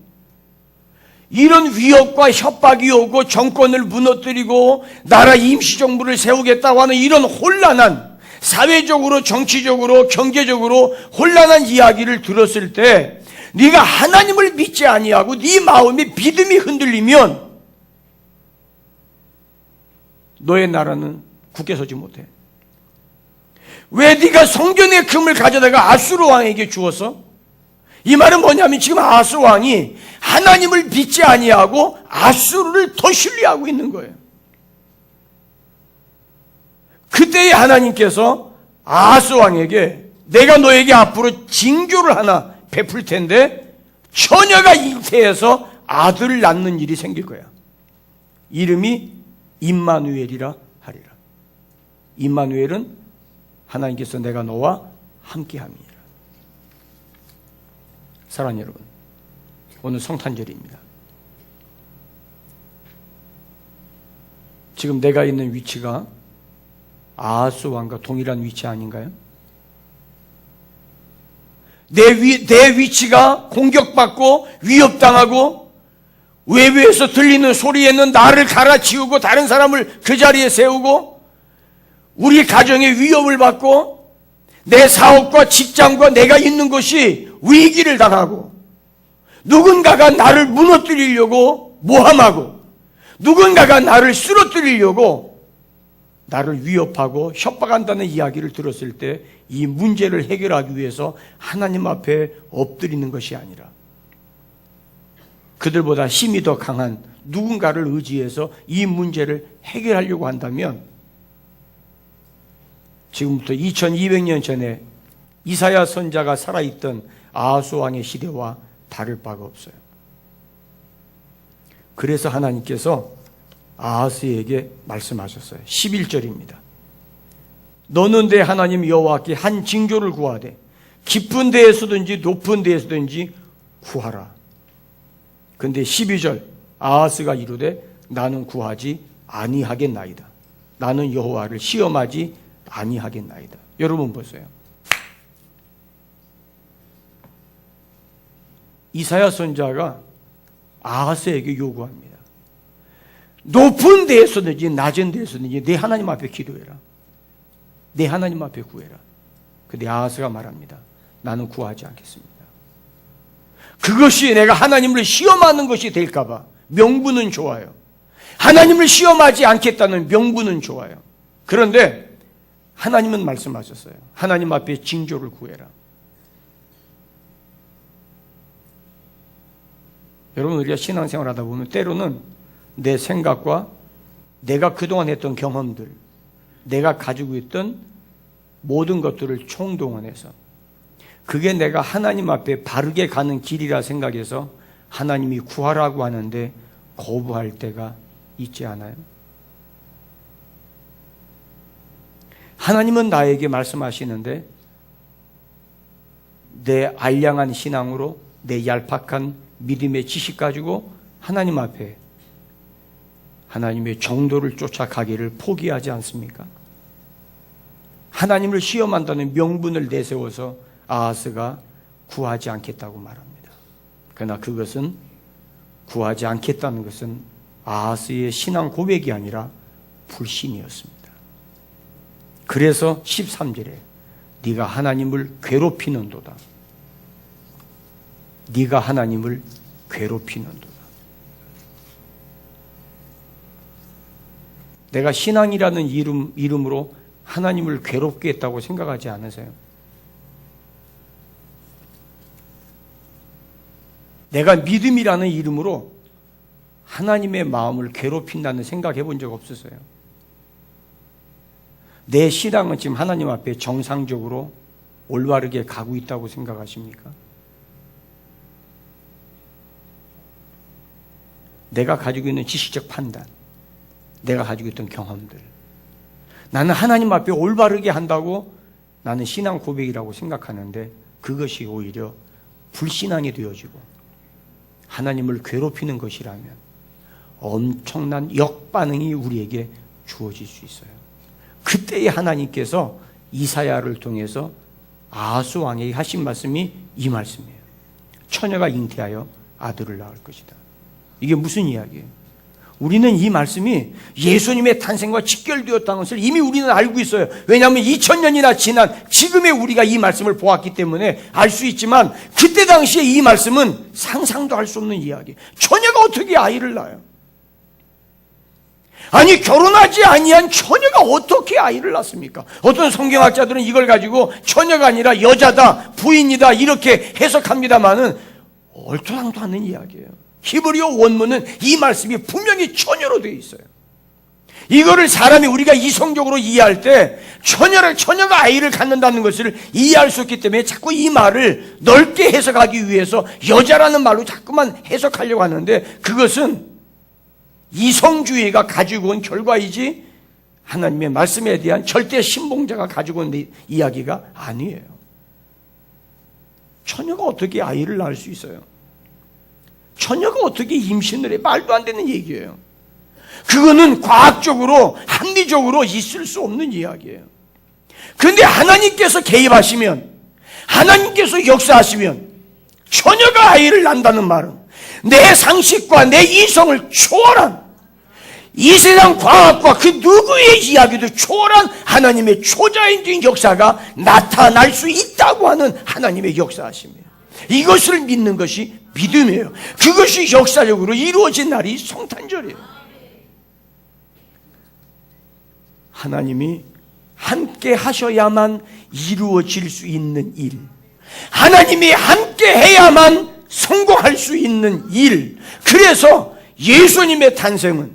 이런 위협과 협박이 오고 정권을 무너뜨리고 나라 임시정부를 세우겠다고 하는 이런 혼란한, 사회적으로 정치적으로 경제적으로 혼란한 이야기를 들었을 때 네가 하나님을 믿지 아니하고 네 마음의 믿음이 흔들리면 너의 나라는 굳게 서지 못해. 왜 네가 성전의 금을 가져다가 아수르 왕에게 주었어? 이 말은 뭐냐면 지금 아하스 왕이 하나님을 믿지 아니하고 아수르를 더 신뢰하고 있는 거예요. 그때의 하나님께서 아하스 왕에게 내가 너에게 앞으로 징조를 하나 베풀 텐데 처녀가 잉태해서 아들을 낳는 일이 생길 거야. 이름이 임마누엘이라 하리라. 임마누엘은 하나님께서 내가 너와 함께함이라. 사랑하는 여러분, 오늘 성탄절입니다. 지금 내가 있는 위치가 아하스 왕과 동일한 위치 아닌가요? 내 위치가 공격받고 위협당하고 외부에서 들리는 소리에는 나를 갈아치우고 다른 사람을 그 자리에 세우고 우리 가정에 위협을 받고 내 사업과 직장과 내가 있는 것이 위기를 당하고 누군가가 나를 무너뜨리려고 모함하고 누군가가 나를 쓰러뜨리려고 나를 위협하고 협박한다는 이야기를 들었을 때 이 문제를 해결하기 위해서 하나님 앞에 엎드리는 것이 아니라 그들보다 힘이 더 강한 누군가를 의지해서 이 문제를 해결하려고 한다면 지금부터 2200년 전에 이사야 선자가 살아있던 아하스 왕의 시대와 다를 바가 없어요. 그래서 하나님께서 아하스에게 말씀하셨어요. 11절입니다. 너는 내 하나님 여호와께 한 징조를 구하되 깊은 데에서든지 높은 데에서든지 구하라. 근데 12절 아하스가 이르되 나는 구하지 아니하겠나이다. 나는 여호와를 시험하지 아니하겠나이다. 여러분 보세요. 이사야 선자가 아하스에게 요구합니다. 높은 데에서든지 낮은 데에서든지 내 하나님 앞에 기도해라. 내 하나님 앞에 구해라. 근데 아하스가 말합니다. 나는 구하지 않겠습니다. 그것이 내가 하나님을 시험하는 것이 될까 봐 명분은 좋아요. 하나님을 시험하지 않겠다는 명분은 좋아요. 그런데 하나님은 말씀하셨어요. 하나님 앞에 징조를 구해라. 여러분, 우리가 신앙생활 하다 보면 때로는 내 생각과 내가 그동안 했던 경험들, 내가 가지고 있던 모든 것들을 총동원해서 그게 내가 하나님 앞에 바르게 가는 길이라 생각해서 하나님이 구하라고 하는데 거부할 때가 있지 않아요? 하나님은 나에게 말씀하시는데 내 알량한 신앙으로 내 얄팍한 믿음의 지식 가지고 하나님 앞에 하나님의 정도를 쫓아가기를 포기하지 않습니까? 하나님을 시험한다는 명분을 내세워서 아하스가 구하지 않겠다고 말합니다. 그러나 그것은 구하지 않겠다는 것은 아하스의 신앙 고백이 아니라 불신이었습니다. 그래서 13절에 네가 하나님을 괴롭히는도다. 네가 하나님을 괴롭히는도다. 내가 신앙이라는 이름으로 하나님을 괴롭게 했다고 생각하지 않으세요? 내가 믿음이라는 이름으로 하나님의 마음을 괴롭힌다는 생각해 본 적 없으세요? 내 신앙은 지금 하나님 앞에 정상적으로 올바르게 가고 있다고 생각하십니까? 내가 가지고 있는 지식적 판단, 내가 가지고 있던 경험들, 나는 하나님 앞에 올바르게 한다고 나는 신앙 고백이라고 생각하는데 그것이 오히려 불신앙이 되어지고 하나님을 괴롭히는 것이라면 엄청난 역반응이 우리에게 주어질 수 있어요. 그때의 하나님께서 이사야를 통해서 아하스 왕에게 하신 말씀이 이 말씀이에요. 처녀가 잉태하여 아들을 낳을 것이다. 이게 무슨 이야기예요? 우리는 이 말씀이 예수님의 탄생과 직결되었다는 것을 이미 우리는 알고 있어요. 왜냐하면 2000년이나 지난 지금의 우리가 이 말씀을 보았기 때문에 알 수 있지만, 그때 당시에 이 말씀은 상상도 할 수 없는 이야기예요. 처녀가 어떻게 아이를 낳아요? 아니, 결혼하지 아니한 처녀가 어떻게 아이를 낳습니까? 어떤 성경학자들은 이걸 가지고 처녀가 아니라 여자다, 부인이다 이렇게 해석합니다마는 옳지도 않는 이야기예요. 히브리어 원문은 이 말씀이 분명히 처녀로 되어 있어요. 이거를 사람이 우리가 이성적으로 이해할 때 처녀가 아이를 갖는다는 것을 이해할 수 없기 때문에 자꾸 이 말을 넓게 해석하기 위해서 여자라는 말로 자꾸만 해석하려고 하는데, 그것은 이성주의가 가지고 온 결과이지 하나님의 말씀에 대한 절대 신봉자가 가지고 온 이야기가 아니에요. 처녀가 어떻게 아이를 낳을 수 있어요? 처녀가 어떻게 임신을 해? 말도 안 되는 얘기예요. 그거는 과학적으로 합리적으로 있을 수 없는 이야기예요. 그런데 하나님께서 개입하시면, 하나님께서 역사하시면 처녀가 아이를 낳는다는 말은 내 상식과 내 이성을 초월한, 이 세상 과학과 그 누구의 이야기도 초월한 하나님의 초자연적인 역사가 나타날 수 있다고 하는 하나님의 역사하심이에요. 이것을 믿는 것이 믿음이에요. 그것이 역사적으로 이루어진 날이 성탄절이에요. 하나님이 함께 하셔야만 이루어질 수 있는 일, 하나님이 함께 해야만 성공할 수 있는 일. 그래서 예수님의 탄생은,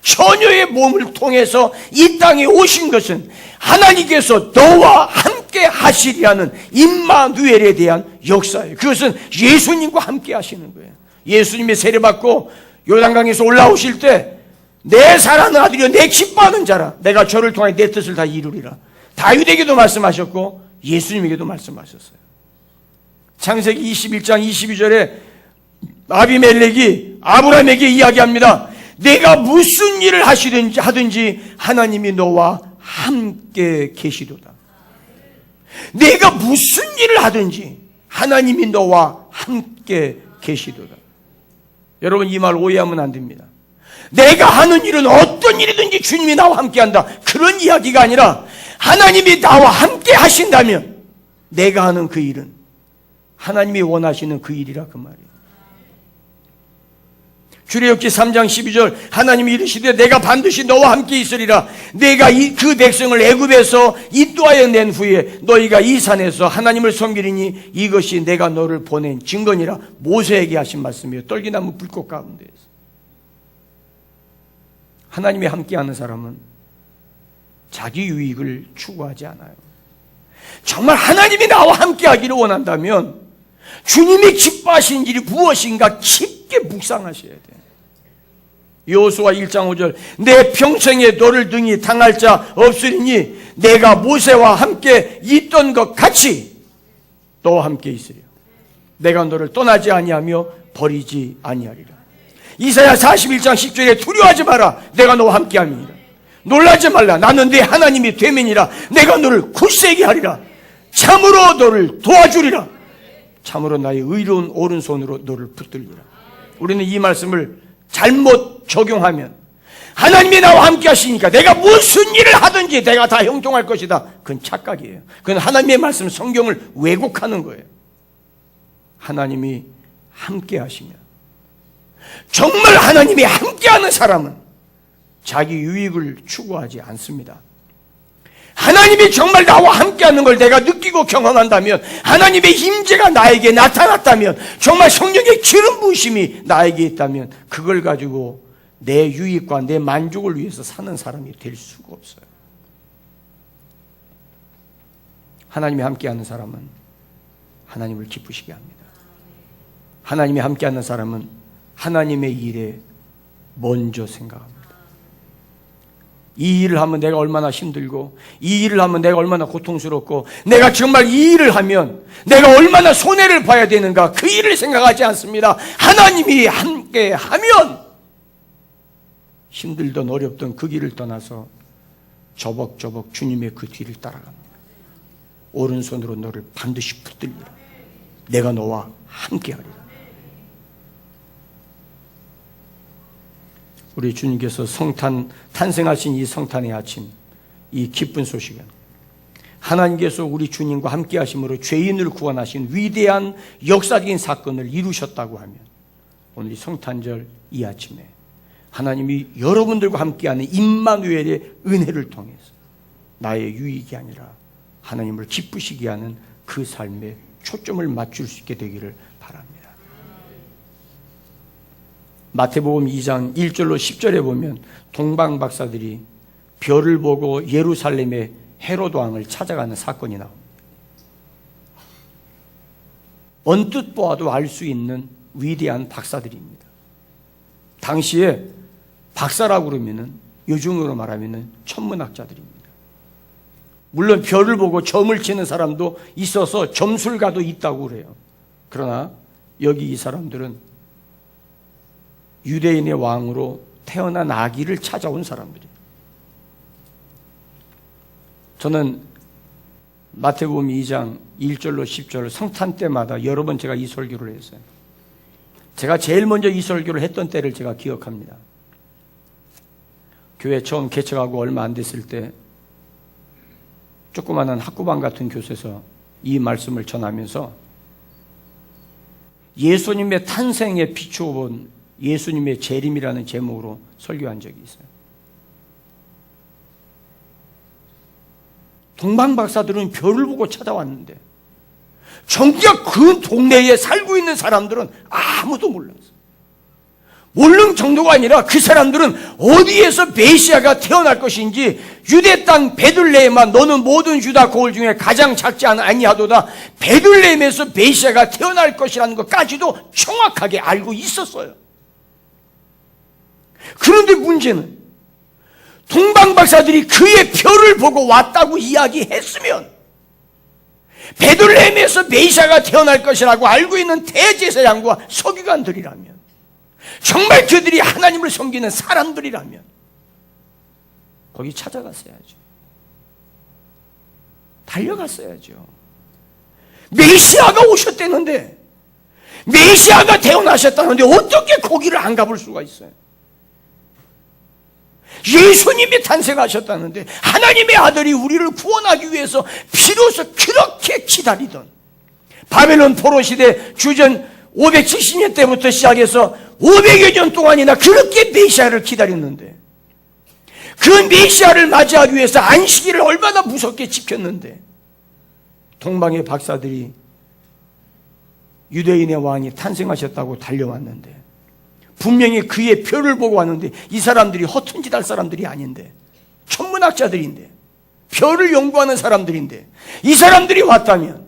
처녀의 몸을 통해서 이 땅에 오신 것은 하나님께서 너와 함께 하시리라는 임마누엘에 대한 역사예요. 그것은 예수님과 함께 하시는 거예요. 예수님의 세례받고 요단강에서 올라오실 때, 내 사랑하는 아들이여 내 기뻐하는 자라, 내가 저를 통해 내 뜻을 다 이루리라. 다윗에게도 말씀하셨고 예수님에게도 말씀하셨어요. 창세기 21장 22절에 아비멜렉이 아브라함에게 이야기합니다. 내가 무슨 일을 하든지 하나님이 너와 함께 계시도다. 내가 무슨 일을 하든지 하나님이 너와 함께 계시도다. 여러분, 이 말 오해하면 안 됩니다. 내가 하는 일은 어떤 일이든지 주님이 나와 함께 한다, 그런 이야기가 아니라 하나님이 나와 함께 하신다면 내가 하는 그 일은 하나님이 원하시는 그 일이라, 그 말이에요. 출애굽기 3장 12절 하나님이 이르시되 내가 반드시 너와 함께 있으리라. 내가 그 백성을 애굽에서 인도하여 낸 후에 너희가 이 산에서 하나님을 섬기리니 이것이 내가 너를 보낸 증거니라. 모세에게 하신 말씀이에요. 떨기나무 불꽃 가운데에서. 하나님이 함께하는 사람은 자기 유익을 추구하지 않아요. 정말 하나님이 나와 함께하기를 원한다면 주님이 기뻐하신 일이 무엇인가 깊게 묵상하셔야 돼요. 여호수아 1장 5절 내 평생에 너를 등이 당할 자 없으리니 내가 모세와 함께 있던 것 같이 너와 함께 있으리라. 내가 너를 떠나지 아니하며 버리지 아니하리라. 이사야 41장 10절에 두려워하지 마라. 내가 너와 함께함이니라. 놀라지 말라. 나는 네 하나님이 되면이라. 내가 너를 굳세게 하리라. 참으로 너를 도와주리라. 참으로 나의 의로운 오른손으로 너를 붙들리라. 우리는 이 말씀을 잘못 적용하면 하나님이 나와 함께 하시니까 내가 무슨 일을 하든지 내가 다 형통할 것이다. 그건 착각이에요. 그건 하나님의 말씀 성경을 왜곡하는 거예요. 하나님이 함께 하시면, 정말 하나님이 함께하는 사람은 자기 유익을 추구하지 않습니다. 하나님이 정말 나와 함께하는 걸 내가 느끼고 경험한다면, 하나님의 임재가 나에게 나타났다면, 정말 성령의 기름 부으심이 나에게 있다면 그걸 가지고 내 유익과 내 만족을 위해서 사는 사람이 될 수가 없어요. 하나님이 함께하는 사람은 하나님을 기쁘시게 합니다. 하나님이 함께하는 사람은 하나님의 일에 먼저 생각합니다. 이 일을 하면 내가 얼마나 힘들고, 이 일을 하면 내가 얼마나 고통스럽고, 내가 정말 이 일을 하면 내가 얼마나 손해를 봐야 되는가, 그 일을 생각하지 않습니다. 하나님이 함께 하면 힘들던 어렵던 그 길을 떠나서 저벅저벅 주님의 그 뒤를 따라갑니다. 오른손으로 너를 반드시 붙들리라. 내가 너와 함께하리라. 우리 주님께서 탄생하신 이 성탄의 아침, 이 기쁜 소식은 하나님께서 우리 주님과 함께 하심으로 죄인을 구원하신 위대한 역사적인 사건을 이루셨다고 하면, 오늘 이 성탄절 이 아침에 하나님이 여러분들과 함께하는 임마누엘의 은혜를 통해서 나의 유익이 아니라 하나님을 기쁘시게 하는 그 삶에 초점을 맞출 수 있게 되기를 바랍니다. 마태복음 2장 1절로 10절에 보면 동방 박사들이 별을 보고 예루살렘의 헤로드 왕을 찾아가는 사건이 나옵니다. 언뜻 보아도 알 수 있는 위대한 박사들입니다. 당시에 박사라고 그러면은 요즘으로 말하면은 천문학자들입니다. 물론 별을 보고 점을 치는 사람도 있어서 점술가도 있다고 그래요. 그러나 여기 이 사람들은 유대인의 왕으로 태어난 아기를 찾아온 사람들이에요. 저는 마태복음 2장 1절로 10절 성탄 때마다 여러 번 제가 이 설교를 했어요. 제가 제일 먼저 이 설교를 했던 때를 제가 기억합니다. 교회 처음 개척하고 얼마 안 됐을 때 조그마한 학구방 같은 곳에서 이 말씀을 전하면서 예수님의 탄생에 비추어본 예수님의 재림이라는 제목으로 설교한 적이 있어요. 동방박사들은 별을 보고 찾아왔는데 정작 그 동네에 살고 있는 사람들은 아무도 몰랐어요. 모르는 정도가 아니라 그 사람들은 어디에서 메시아가 태어날 것인지, 유대 땅 베들레헴만 너는 모든 유다 고을 중에 가장 작지 아니하도다, 베들레헴에서 메시아가 태어날 것이라는 것까지도 정확하게 알고 있었어요. 그런데 문제는 동방박사들이 그의 별을 보고 왔다고 이야기했으면 베들레헴에서 메시아가 태어날 것이라고 알고 있는 대제사장과 서기관들이라면, 정말 그들이 하나님을 섬기는 사람들이라면 거기 찾아갔어야죠. 달려갔어야죠. 메시아가 오셨다는데, 메시아가 태어나셨다는데 어떻게 거기를 안 가볼 수가 있어요? 예수님이 탄생하셨다는데, 하나님의 아들이 우리를 구원하기 위해서 비로소 그렇게 기다리던, 바벨론 포로 시대 주전 570년 때부터 시작해서 500여 년 동안이나 그렇게 메시아를 기다렸는데, 그 메시아를 맞이하기 위해서 안식일을 얼마나 무섭게 지켰는데, 동방의 박사들이 유대인의 왕이 탄생하셨다고 달려왔는데, 분명히 그의 별을 보고 왔는데, 이 사람들이 허튼 짓 할 사람들이 아닌데, 천문학자들인데, 별을 연구하는 사람들인데, 이 사람들이 왔다면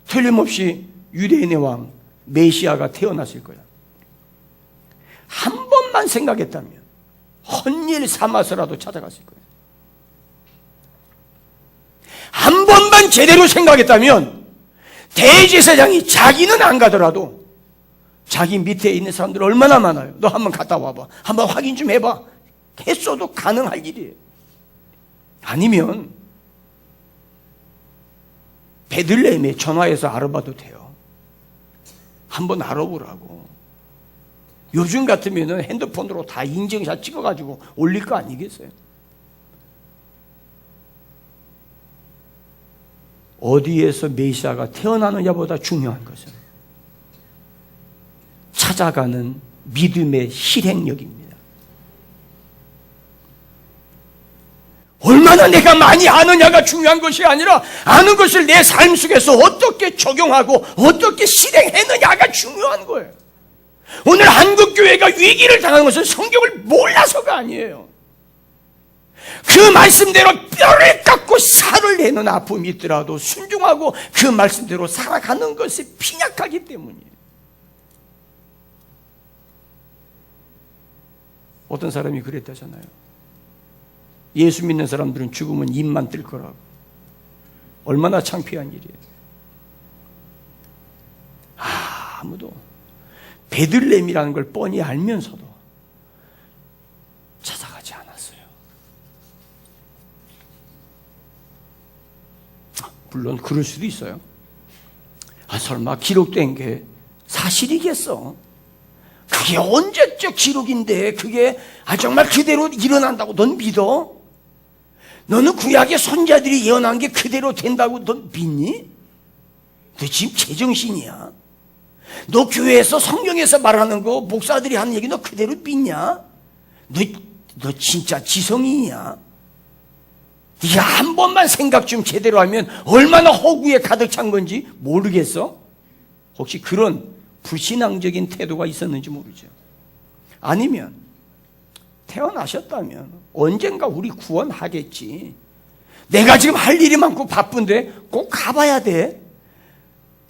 틀림없이 유대인의 왕 메시아가 태어났을 거야. 한 번만 생각했다면 헛일 삼아서라도 찾아갔을 거야. 한 번만 제대로 생각했다면 대제사장이 자기는 안 가더라도 자기 밑에 있는 사람들 얼마나 많아요. 너 한번 갔다 와봐, 한번 확인 좀 해봐 했어도 가능할 일이에요. 아니면 베들레헴에 전화해서 알아봐도 돼요. 한번 알아보라고. 요즘 같으면 핸드폰으로 다 인증샷 찍어가지고 올릴 거 아니겠어요? 어디에서 메시아가 태어나느냐보다 중요한 것은 찾아가는 믿음의 실행력입니다. 얼마나 내가 많이 아느냐가 중요한 것이 아니라, 아는 것을 내 삶 속에서 어떻게 적용하고 어떻게 실행했느냐가 중요한 거예요. 오늘 한국교회가 위기를 당하는 것은 성경을 몰라서가 아니에요. 그 말씀대로 뼈를 깎고 살을 내는 아픔이 있더라도 순종하고 그 말씀대로 살아가는 것이 빈약하기 때문이에요. 어떤 사람이 그랬다잖아요. 예수 믿는 사람들은 죽으면 입만 뜰 거라고. 얼마나 창피한 일이에요. 아무도 베들레헴이라는 걸 뻔히 알면서도 찾아가지 않았어요. 물론 그럴 수도 있어요. 설마 기록된 게 사실이겠어? 그게 언제적 기록인데 그게 정말 그대로 일어난다고 넌 믿어? 너는 구약의 선자들이 예언한 게 그대로 된다고 넌 믿니? 너 지금 제정신이야? 너 교회에서 성경에서 말하는 거 목사들이 하는 얘기 너 그대로 믿냐? 너 진짜 지성인이야? 네가 한 번만 생각 좀 제대로 하면 얼마나 허구에 가득 찬 건지 모르겠어? 혹시 그런 불신앙적인 태도가 있었는지 모르죠. 아니면 태어나셨다면 언젠가 우리 구원하겠지. 내가 지금 할 일이 많고 바쁜데 꼭 가봐야 돼?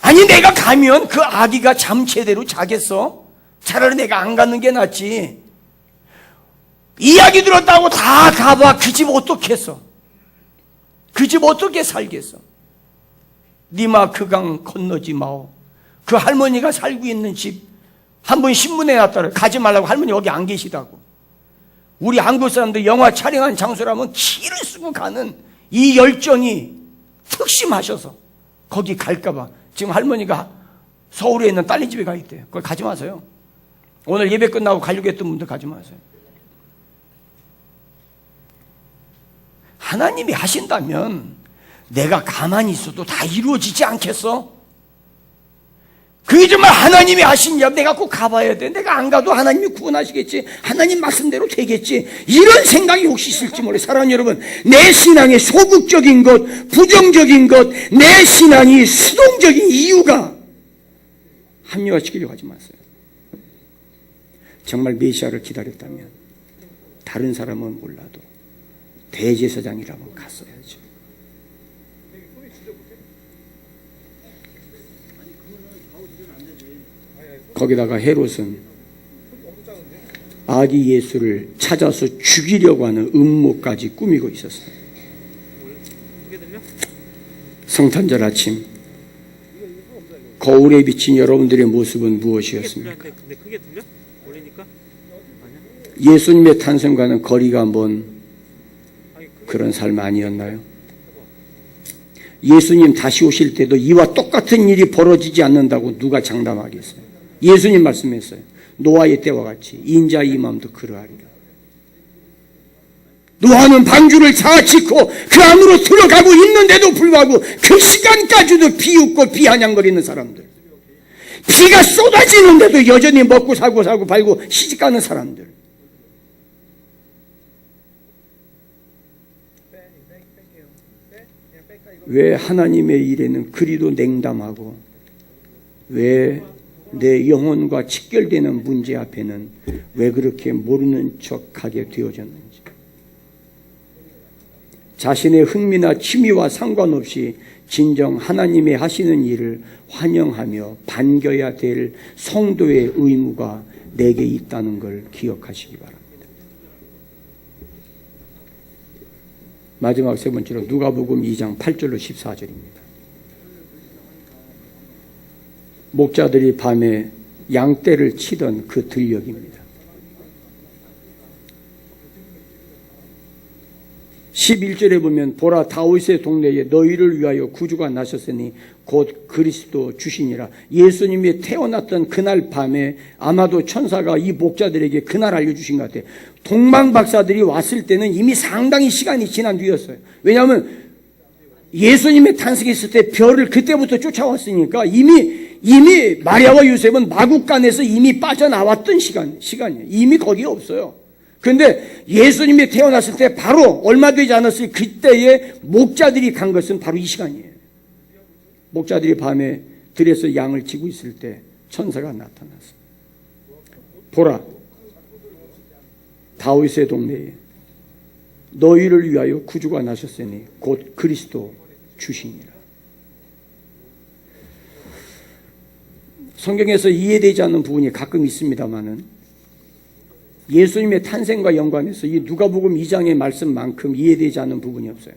아니 내가 가면 그 아기가 잠 제대로 자겠어? 차라리 내가 안 가는 게 낫지. 이야기 들었다고 다 가봐. 그 집 어떻겠어? 그 집 어떻게 살겠어? 니마 그 강 건너지 마오. 그 할머니가 살고 있는 집 한 번 신문에 났더라. 가지 말라고. 할머니 여기 안 계시다고. 우리 한국 사람들 영화 촬영한 장소라면 기를 쓰고 가는 이 열정이 특심하셔서 거기 갈까봐 지금 할머니가 서울에 있는 딸네 집에 가 있대요. 거기 가지 마세요. 오늘 예배 끝나고 가려고 했던 분들 가지 마세요. 하나님이 하신다면 내가 가만히 있어도 다 이루어지지 않겠어? 그게 정말 하나님이 하시냐? 내가 꼭 가봐야 돼. 내가 안 가도 하나님이 구원하시겠지. 하나님 말씀대로 되겠지. 이런 생각이 혹시 있을지 모르겠어요. 사랑하는 여러분, 내 신앙의 소극적인 것, 부정적인 것, 내 신앙이 수동적인 이유가 합리화시키려고 하지 마세요. 정말 메시아를 기다렸다면 다른 사람은 몰라도 대제사장이라면 갔어야죠. 거기다가 헤롯은 아기 예수를 찾아서 죽이려고 하는 음모까지 꾸미고 있었어요. 성탄절 아침 거울에 비친 여러분들의 모습은 무엇이었습니까? 예수님의 탄생과는 거리가 먼 그런 삶 아니었나요? 예수님 다시 오실 때도 이와 똑같은 일이 벌어지지 않는다고 누가 장담하겠어요? 예수님 말씀했어요. 노아의 때와 같이 인자의 임함도 그러하리라. 노아는 방주를 쌓아짓고 그 안으로 들어가고 있는데도 불구하고 그 시간까지도 비웃고 비아냥거리는 사람들, 비가 쏟아지는데도 여전히 먹고 사고 팔고 시집가는 사람들, 왜 하나님의 일에는 그리도 냉담하고 왜 내 영혼과 직결되는 문제 앞에는 왜 그렇게 모르는 척하게 되어졌는지, 자신의 흥미나 취미와 상관없이 진정 하나님의 하시는 일을 환영하며 반겨야 될 성도의 의무가 내게 있다는 걸 기억하시기 바랍니다. 마지막 세 번째로 누가복음 2장 8절로 14절입니다. 목자들이 밤에 양떼를 치던 그 들녘입니다. 11절에 보면 보라 다윗의 동네에 너희를 위하여 구주가 나셨으니 곧 그리스도 주시니라. 예수님이 태어났던 그날 밤에 아마도 천사가 이 목자들에게 그날 알려주신 것 같아요. 동방박사들이 왔을 때는 이미 상당히 시간이 지난 뒤였어요. 왜냐하면 예수님의 탄생했을 때 별을 그때부터 쫓아왔으니까 이미 마리아와 요셉은 마국간에서 이미 빠져나왔던 시간이에요. 이미 거기에 없어요. 그런데 예수님이 태어났을 때 바로 얼마 되지 않았을 그때에 목자들이 간 것은 바로 이 시간이에요. 목자들이 밤에 들에서 양을 치고 있을 때 천사가 나타났어요. 보라, 다윗의 동네에 너희를 위하여 구주가 나셨으니 곧 그리스도 주시니라. 성경에서 이해되지 않는 부분이 가끔 있습니다만은 예수님의 탄생과 연관해서 이 누가복음 2장의 말씀만큼 이해되지 않는 부분이 없어요.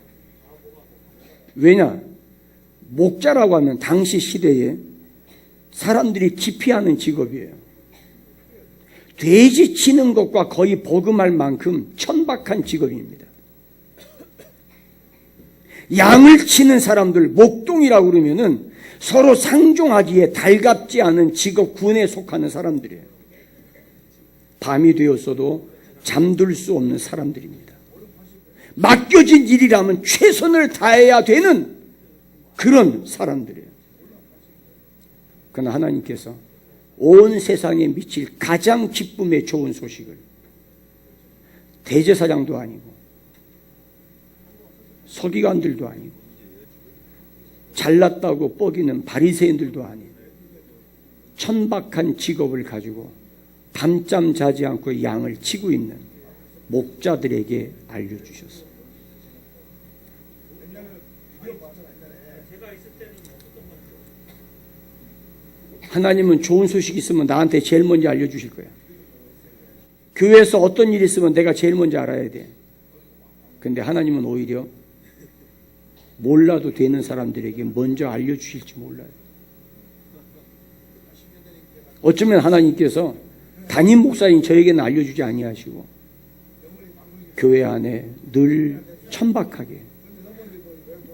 왜냐? 목자라고 하면 당시 시대에 사람들이 기피하는 직업이에요. 돼지 치는 것과 거의 버금할 만큼 천박한 직업입니다. 양을 치는 사람들, 목동이라고 그러면은 서로 상종하기에 달갑지 않은 직업 군에 속하는 사람들이에요. 밤이 되었어도 잠들 수 없는 사람들입니다. 맡겨진 일이라면 최선을 다해야 되는 그런 사람들이에요. 그러나 하나님께서 온 세상에 미칠 가장 기쁨의 좋은 소식을 대제사장도 아니고 서기관들도 아니고 잘났다고 뻐기는 바리새인들도 아닌 천박한 직업을 가지고 밤잠 자지 않고 양을 치고 있는 목자들에게 알려주셨어요. 하나님은 좋은 소식이 있으면 나한테 제일 먼저 알려주실 거야. 교회에서 어떤 일이 있으면 내가 제일 먼저 알아야 돼. 근데 하나님은 오히려 몰라도 되는 사람들에게 먼저 알려주실지 몰라요. 어쩌면 하나님께서 담임 목사인 저에게는 알려주지 아니하시고 교회 안에 늘 천박하게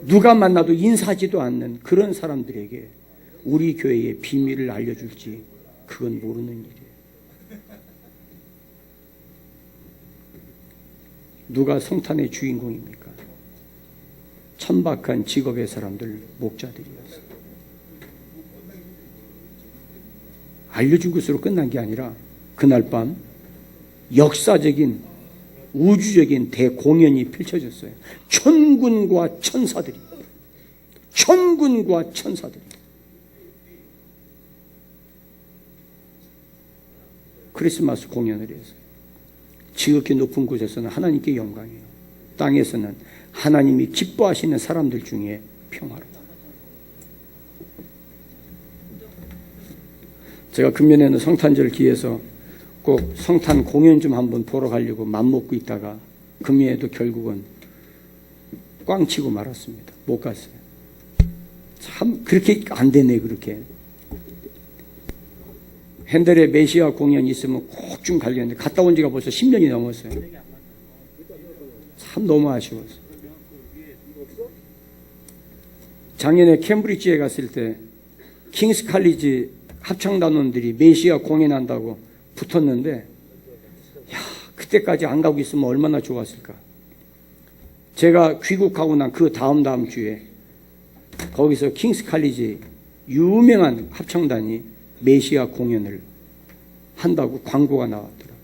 누가 만나도 인사하지도 않는 그런 사람들에게 우리 교회의 비밀을 알려줄지 그건 모르는 일이에요. 누가 성탄의 주인공입니까? 천박한 직업의 사람들, 목자들이었어요. 알려준 것으로 끝난 게 아니라 그날 밤 역사적인 우주적인 대공연이 펼쳐졌어요. 천군과 천사들이 크리스마스 공연을 했어요. 지극히 높은 곳에서는 하나님께 영광이에요. 땅에서는 하나님이 기뻐하시는 사람들 중에 평화로워. 제가 금년에는 성탄절 기해서 꼭 성탄 공연 좀 한번 보러 가려고 맘먹고 있다가 금년에도 결국은 꽝치고 말았습니다. 못 갔어요. 참 그렇게 안 되네. 그렇게 핸델의 메시아 공연 있으면 꼭 좀 가려는데 갔다 온 지가 벌써 10년이 넘었어요. 참 너무 아쉬웠어요. 작년에 캠브리지에 갔을 때 킹스 칼리지 합창단원들이 메시아 공연한다고 붙었는데 그때까지 안 가고 있으면 얼마나 좋았을까. 제가 귀국하고 난 그 다음 주에 거기서 킹스 칼리지 유명한 합창단이 메시아 공연을 한다고 광고가 나왔더라.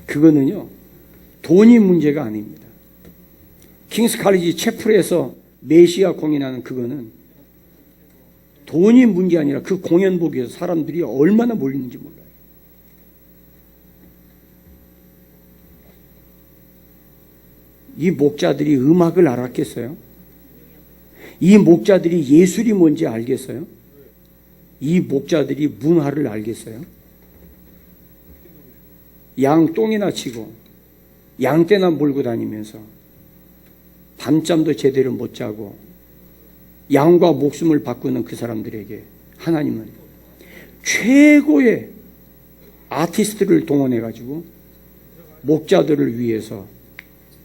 그거는요 돈이 문제가 아닙니다. 킹스 칼리지 채플에서 메시아 공연하는 그거는 돈이 문제 아니라 그 공연 보기 위해서 사람들이 얼마나 몰리는지 몰라요. 이 목자들이 음악을 알았겠어요? 이 목자들이 예술이 뭔지 알겠어요? 이 목자들이 문화를 알겠어요? 양 똥이나 치고 양떼나 몰고 다니면서 밤잠도 제대로 못 자고 양과 목숨을 바꾸는 그 사람들에게 하나님은 최고의 아티스트를 동원해 가지고 목자들을 위해서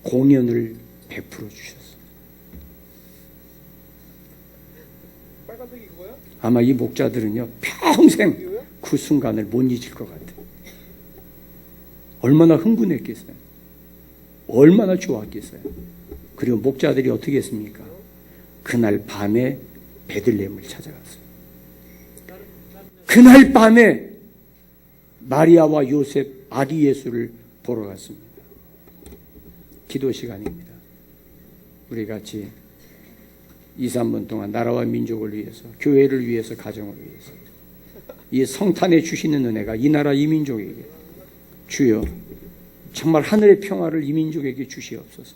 공연을 베풀어 주셨어요. 아마 이 목자들은요 평생 그 순간을 못 잊을 것 같아요. 얼마나 흥분했겠어요. 얼마나 좋았겠어요. 그리고 목자들이 어떻게 했습니까? 그날 밤에 베들레헴을 찾아갔어요. 그날 밤에 마리아와 요셉 아기 예수를 보러 갔습니다. 기도 시간입니다. 우리 같이 2, 3분 동안 나라와 민족을 위해서, 교회를 위해서, 가정을 위해서 이 성탄에 주시는 은혜가 이 나라 이 민족에게 주여 정말 하늘의 평화를 이 민족에게 주시옵소서.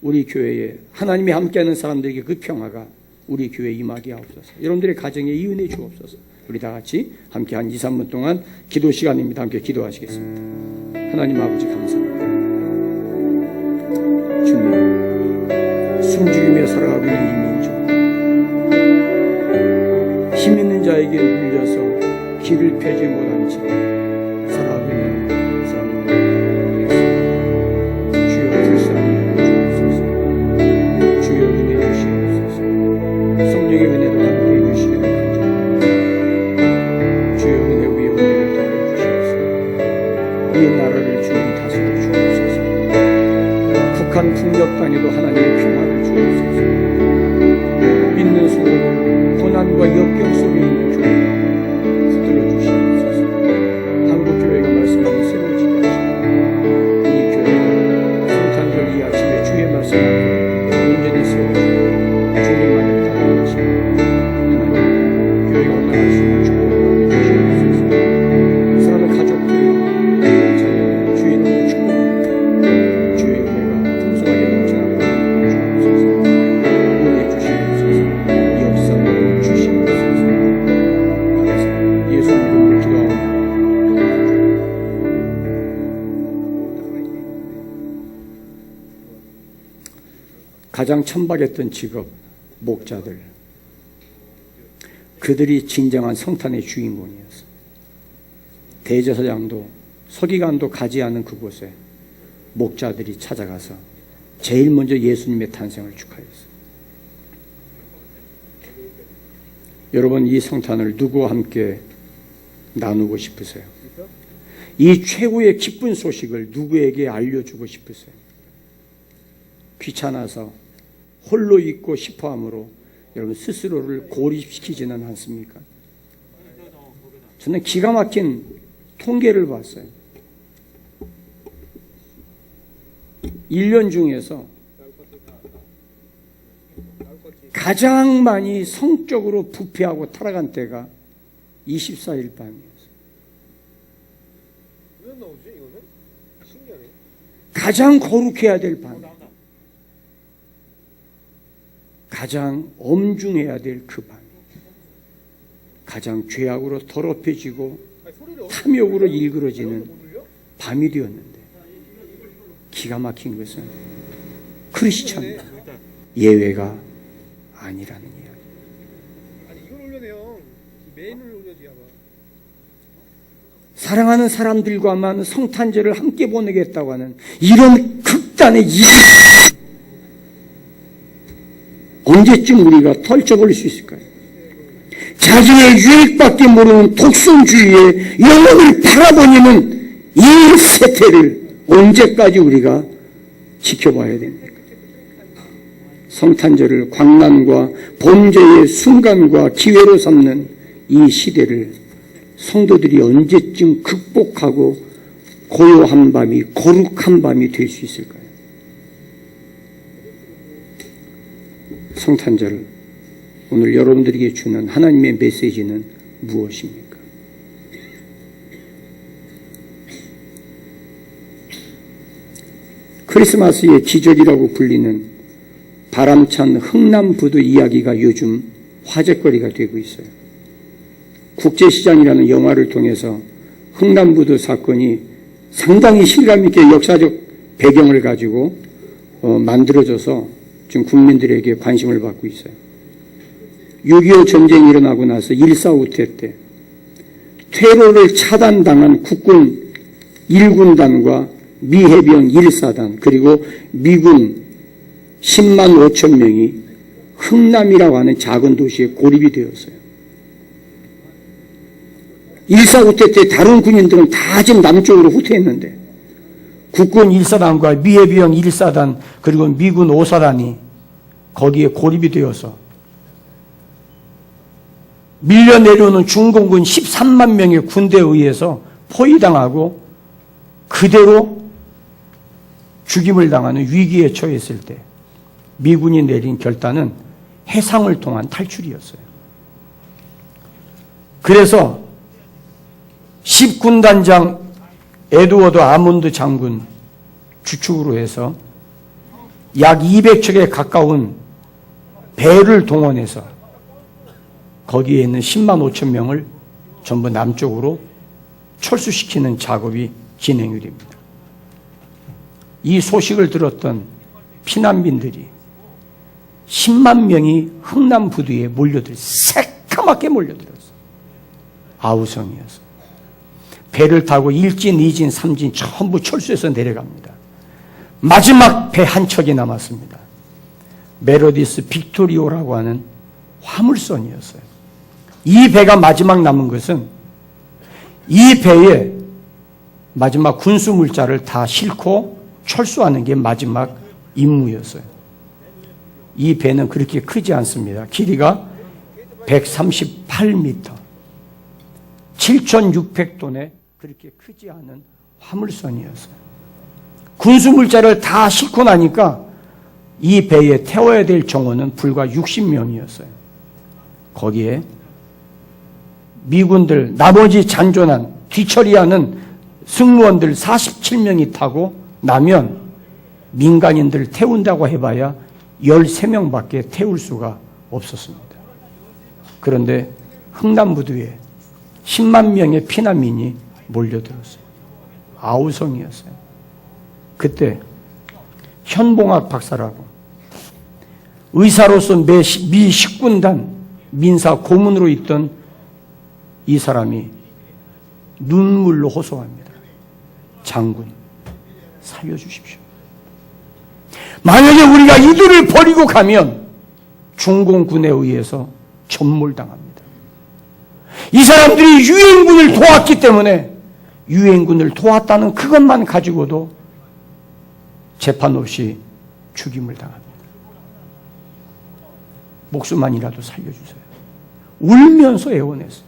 우리 교회에 하나님이 함께하는 사람들에게 그 평화가 우리 교회에 임하게 하옵소서. 여러분들의 가정에 이 은혜 주옵소서. 우리 다 같이 함께 한 2, 3분 동안 기도 시간입니다. 함께 기도하시겠습니다. 하나님 아버지 감사합니다. 주님, 숨죽이며 살아가고 있는 이 민족, 힘 있는 자에게 물려서 길을 펴지 못한 채 살아가고 있는 사람들, 주여 불쌍히 여겨주옵소서. 가장 천박했던 직업, 목자들. 그들이 진정한 성탄의 주인공이었어. 대제사장도 서기관도 가지 않은 그곳에 목자들이 찾아가서 제일 먼저 예수님의 탄생을 축하했어요. 여러분, 이 성탄을 누구와 함께 나누고 싶으세요? 이 최고의 기쁜 소식을 누구에게 알려주고 싶으세요? 귀찮아서 홀로 있고 싶어함으로 여러분 스스로를 고립시키지는 않습니까? 저는 기가 막힌 통계를 봤어요. 1년 중에서 가장 많이 성적으로 부패하고 타락한 때가 24일 밤이었어요. 가장 거룩해야 될 밤, 가장 엄중해야 될 그 밤, 가장 죄악으로 더럽혀지고 탐욕으로 일그러지는 밤이 되었는데, 기가 막힌 것은 크리스천 예외가 아니라는 이야기. 아니 이걸 올려내요. 메인을 올려줘야 봐. 사랑하는 사람들과만 성탄절을 함께 보내겠다고 하는 이런 극단의 언제쯤 우리가 털쳐버릴 수 있을까요? 자기의 유익밖에 모르는 독선주의의 영혼을 바라보는 이 세태를 언제까지 우리가 지켜봐야 됩니까? 성탄절을 광란과 범죄의 순간과 기회로 삼는 이 시대를 성도들이 언제쯤 극복하고 고요한 밤이, 거룩한 밤이 될 수 있을까요? 성탄절, 오늘 여러분들에게 주는 하나님의 메시지는 무엇입니까? 크리스마스의 기적이라고 불리는 바람찬 흥남부두 이야기가 요즘 화제거리가 되고 있어요. 국제시장이라는 영화를 통해서 흥남부두 사건이 상당히 실감있게 역사적 배경을 가지고 만들어져서 지금 국민들에게 관심을 받고 있어요. 6.25 전쟁이 일어나고 나서 1.4 때 퇴로를 차단당한 국군 1군단과 미해병 1사단 그리고 미군 10만 5천 명이 흥남이라고 하는 작은 도시에 고립이 되었어요. 1.4 때 다른 군인들은 다 지금 남쪽으로 후퇴했는데 국군 1사단과 미해병 1사단 그리고 미군 5사단이 거기에 고립이 되어서 밀려 내려오는 중공군 13만 명의 군대에 의해서 포위당하고 그대로 죽임을 당하는 위기에 처했을 때 미군이 내린 결단은 해상을 통한 탈출이었어요. 그래서 10군단장 에드워드 아몬드 장군 주축으로 해서 약 200척에 가까운 배를 동원해서 거기에 있는 10만 5천 명을 전부 남쪽으로 철수시키는 작업이 진행이 됩니다. 이 소식을 들었던 피난민들이 10만 명이 흥남부두에 새까맣게 몰려들었어요. 아우성이어서. 배를 타고 1진, 2진, 3진 전부 철수해서 내려갑니다. 마지막 배 한 척이 남았습니다. 메로디스 빅토리오라고 하는 화물선이었어요. 이 배가 마지막 남은 것은 이 배에 마지막 군수 물자를 다 싣고 철수하는 게 마지막 임무였어요. 이 배는 그렇게 크지 않습니다. 길이가 138m, 7,600톤의 그렇게 크지 않은 화물선이었어요. 군수 물자를 다 싣고 나니까 이 배에 태워야 될 정원은 불과 60명이었어요. 거기에 미군들, 나머지 잔존한 뒤처리하는 승무원들 47명이 타고 나면 민간인들 태운다고 해봐야 13명밖에 태울 수가 없었습니다. 그런데 흥남부두에 10만 명의 피난민이 몰려들었어요. 아우성이었어요. 그때 현봉학 박사라고 의사로서 미 식군단 민사 고문으로 있던 이 사람이 눈물로 호소합니다. 장군, 살려주십시오. 만약에 우리가 이들을 버리고 가면 중공군에 의해서 전몰당합니다. 이 사람들이 유엔군을 도왔기 때문에 유엔군을 도왔다는 그것만 가지고도 재판 없이 죽임을 당합니다. 목숨만이라도 살려주세요. 울면서 애원했어요.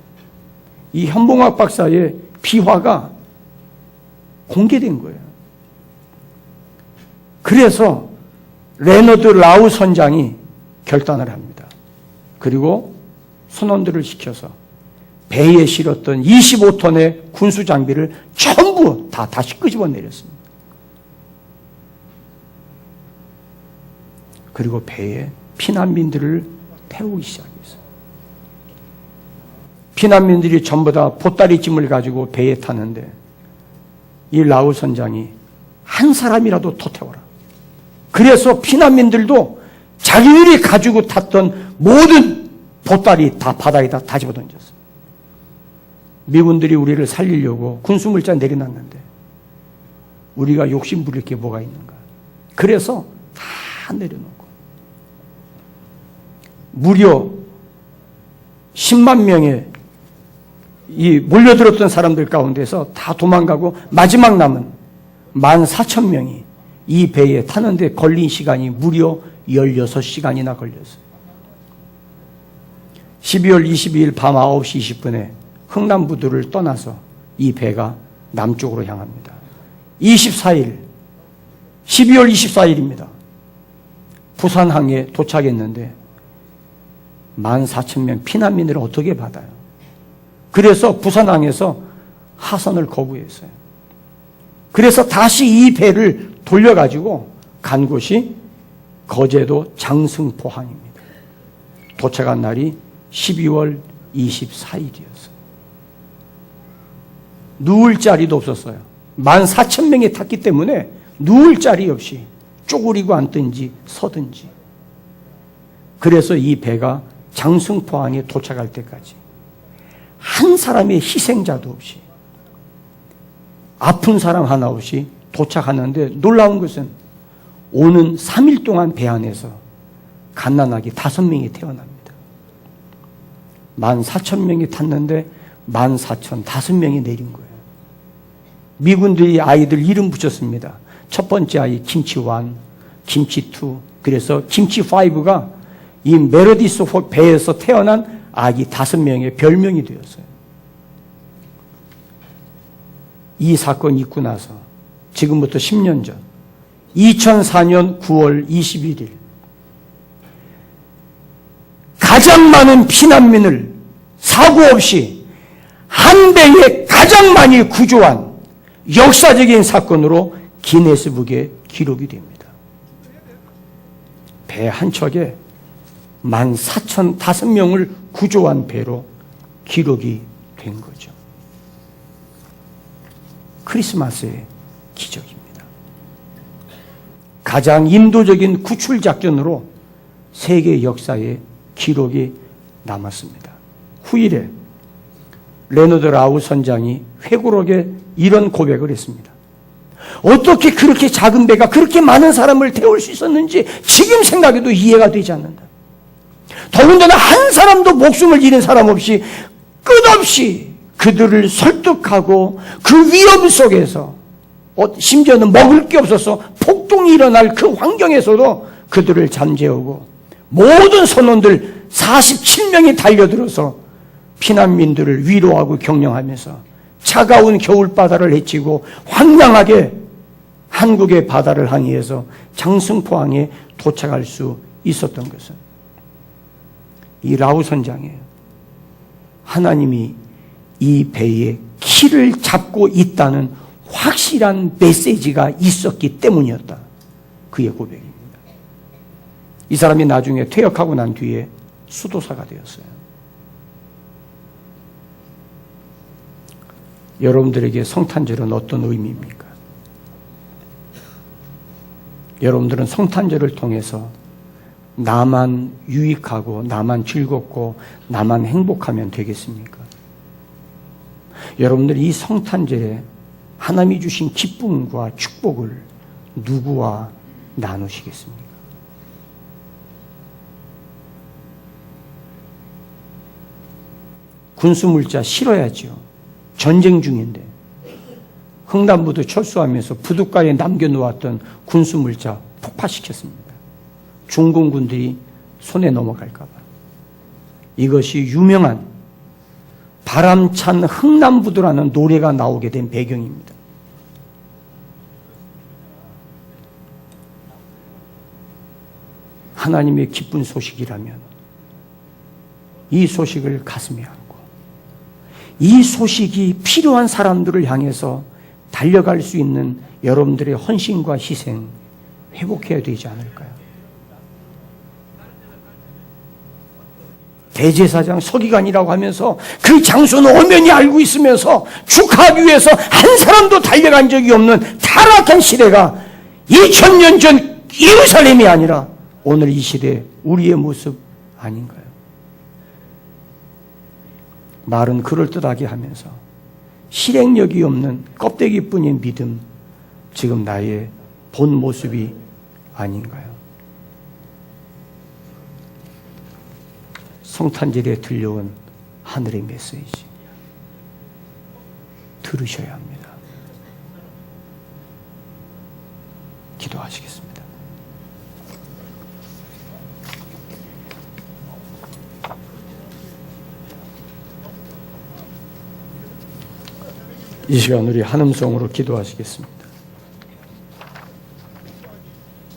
이 현봉학 박사의 비화가 공개된 거예요. 그래서 레너드 라우 선장이 결단을 합니다. 그리고 선원들을 시켜서 배에 실었던 25톤의 군수 장비를 전부 다 다시 끄집어 내렸습니다. 그리고 배에 피난민들을 태우기 시작했어요. 피난민들이 전부 다 보따리 짐을 가지고 배에 타는데 이 라우 선장이 한 사람이라도 더 태워라. 그래서 피난민들도 자기들이 가지고 탔던 모든 보따리 다 바다에다 다 집어던졌어요. 미군들이 우리를 살리려고 군수물자 내려놨는데 우리가 욕심 부릴 게 뭐가 있는가. 그래서 다 내려놓고 무려 10만 명의 이 몰려들었던 사람들 가운데서 다 도망가고 마지막 남은 14,000명이 이 배에 타는데 걸린 시간이 무려 16시간이나 걸렸어요. 12월 22일 밤 9시 20분에 흥남부두를 떠나서 이 배가 남쪽으로 향합니다. 12월 24일입니다. 부산항에 도착했는데 14,000명 피난민을 어떻게 받아요? 그래서 부산항에서 하선을 거부했어요. 그래서 다시 이 배를 돌려가지고 간 곳이 거제도 장승포항입니다. 도착한 날이 12월 24일이었어요. 누울 자리도 없었어요. 14,000명이 탔기 때문에 누울 자리 없이 쪼그리고 앉든지 서든지. 그래서 이 배가 장승포항에 도착할 때까지 한 사람의 희생자도 없이 아픈 사람 하나 없이 도착하는데 놀라운 것은 오는 3일 동안 배 안에서 갓난아기 5명이 태어납니다. 14,000명이 탔는데 14,005명이 내린 거예요. 미군들이 아이들 이름 붙였습니다. 첫 번째 아이 김치1, 김치2, 그래서 김치5가 이 메르디스 배에서 태어난 아기 5명의 별명이 되었어요. 이 사건이 있고 나서 지금부터 10년 전 2004년 9월 21일 가장 많은 피난민을 사고 없이 한 배에 가장 많이 구조한 역사적인 사건으로 기네스북에 기록이 됩니다. 배 한 척에 14,005명을 구조한 배로 기록이 된 거죠. 크리스마스의 기적입니다. 가장 인도적인 구출 작전으로 세계 역사에 기록이 남았습니다. 후일에 레너드 라우 선장이 회고록에 이런 고백을 했습니다. 어떻게 그렇게 작은 배가 그렇게 많은 사람을 태울 수 있었는지 지금 생각해도 이해가 되지 않는다. 더군다나 한 사람도 목숨을 잃은 사람 없이 끝없이 그들을 설득하고 그 위험 속에서 심지어는 먹을 게 없어서 폭동이 일어날 그 환경에서도 그들을 잠재우고 모든 선원들 47명이 달려들어서 피난민들을 위로하고 격려하면서 차가운 겨울바다를 헤치고 황량하게 한국의 바다를 항해해서 장승포항에 도착할 수 있었던 것은 이 라우 선장이에요. 하나님이 이 배에 키를 잡고 있다는 확실한 메시지가 있었기 때문이었다. 그의 고백입니다. 이 사람이 나중에 퇴역하고 난 뒤에 수도사가 되었어요. 여러분들에게 성탄절은 어떤 의미입니까? 여러분들은 성탄절을 통해서 나만 유익하고 나만 즐겁고 나만 행복하면 되겠습니까? 여러분들 이 성탄절에 하나님이 주신 기쁨과 축복을 누구와 나누시겠습니까? 군수물자 실어야죠. 전쟁 중인데. 흥남부두 철수하면서 부둣가에 남겨놓았던 군수물자 폭파시켰습니다. 중공군들이 손에 넘어갈까 봐. 이것이 유명한 바람찬 흥남부두라는 노래가 나오게 된 배경입니다. 하나님의 기쁜 소식이라면 이 소식을 가슴에 안고 이 소식이 필요한 사람들을 향해서 달려갈 수 있는 여러분들의 헌신과 희생 회복해야 되지 않을까요? 대제사장 서기관이라고 하면서 그 장소는 엄연히 알고 있으면서 축하하기 위해서 한 사람도 달려간 적이 없는 타락한 시대가 2000년 전 예루살렘이 아니라 오늘 이 시대 우리의 모습 아닌가요? 말은 그럴듯하게 하면서 실행력이 없는 껍데기뿐인 믿음, 지금 나의 본 모습이 아닌가요? 성탄절에 들려온 하늘의 메시지 들으셔야 합니다. 기도하시겠습니다. 이 시간 우리 한음성으로 기도하시겠습니다.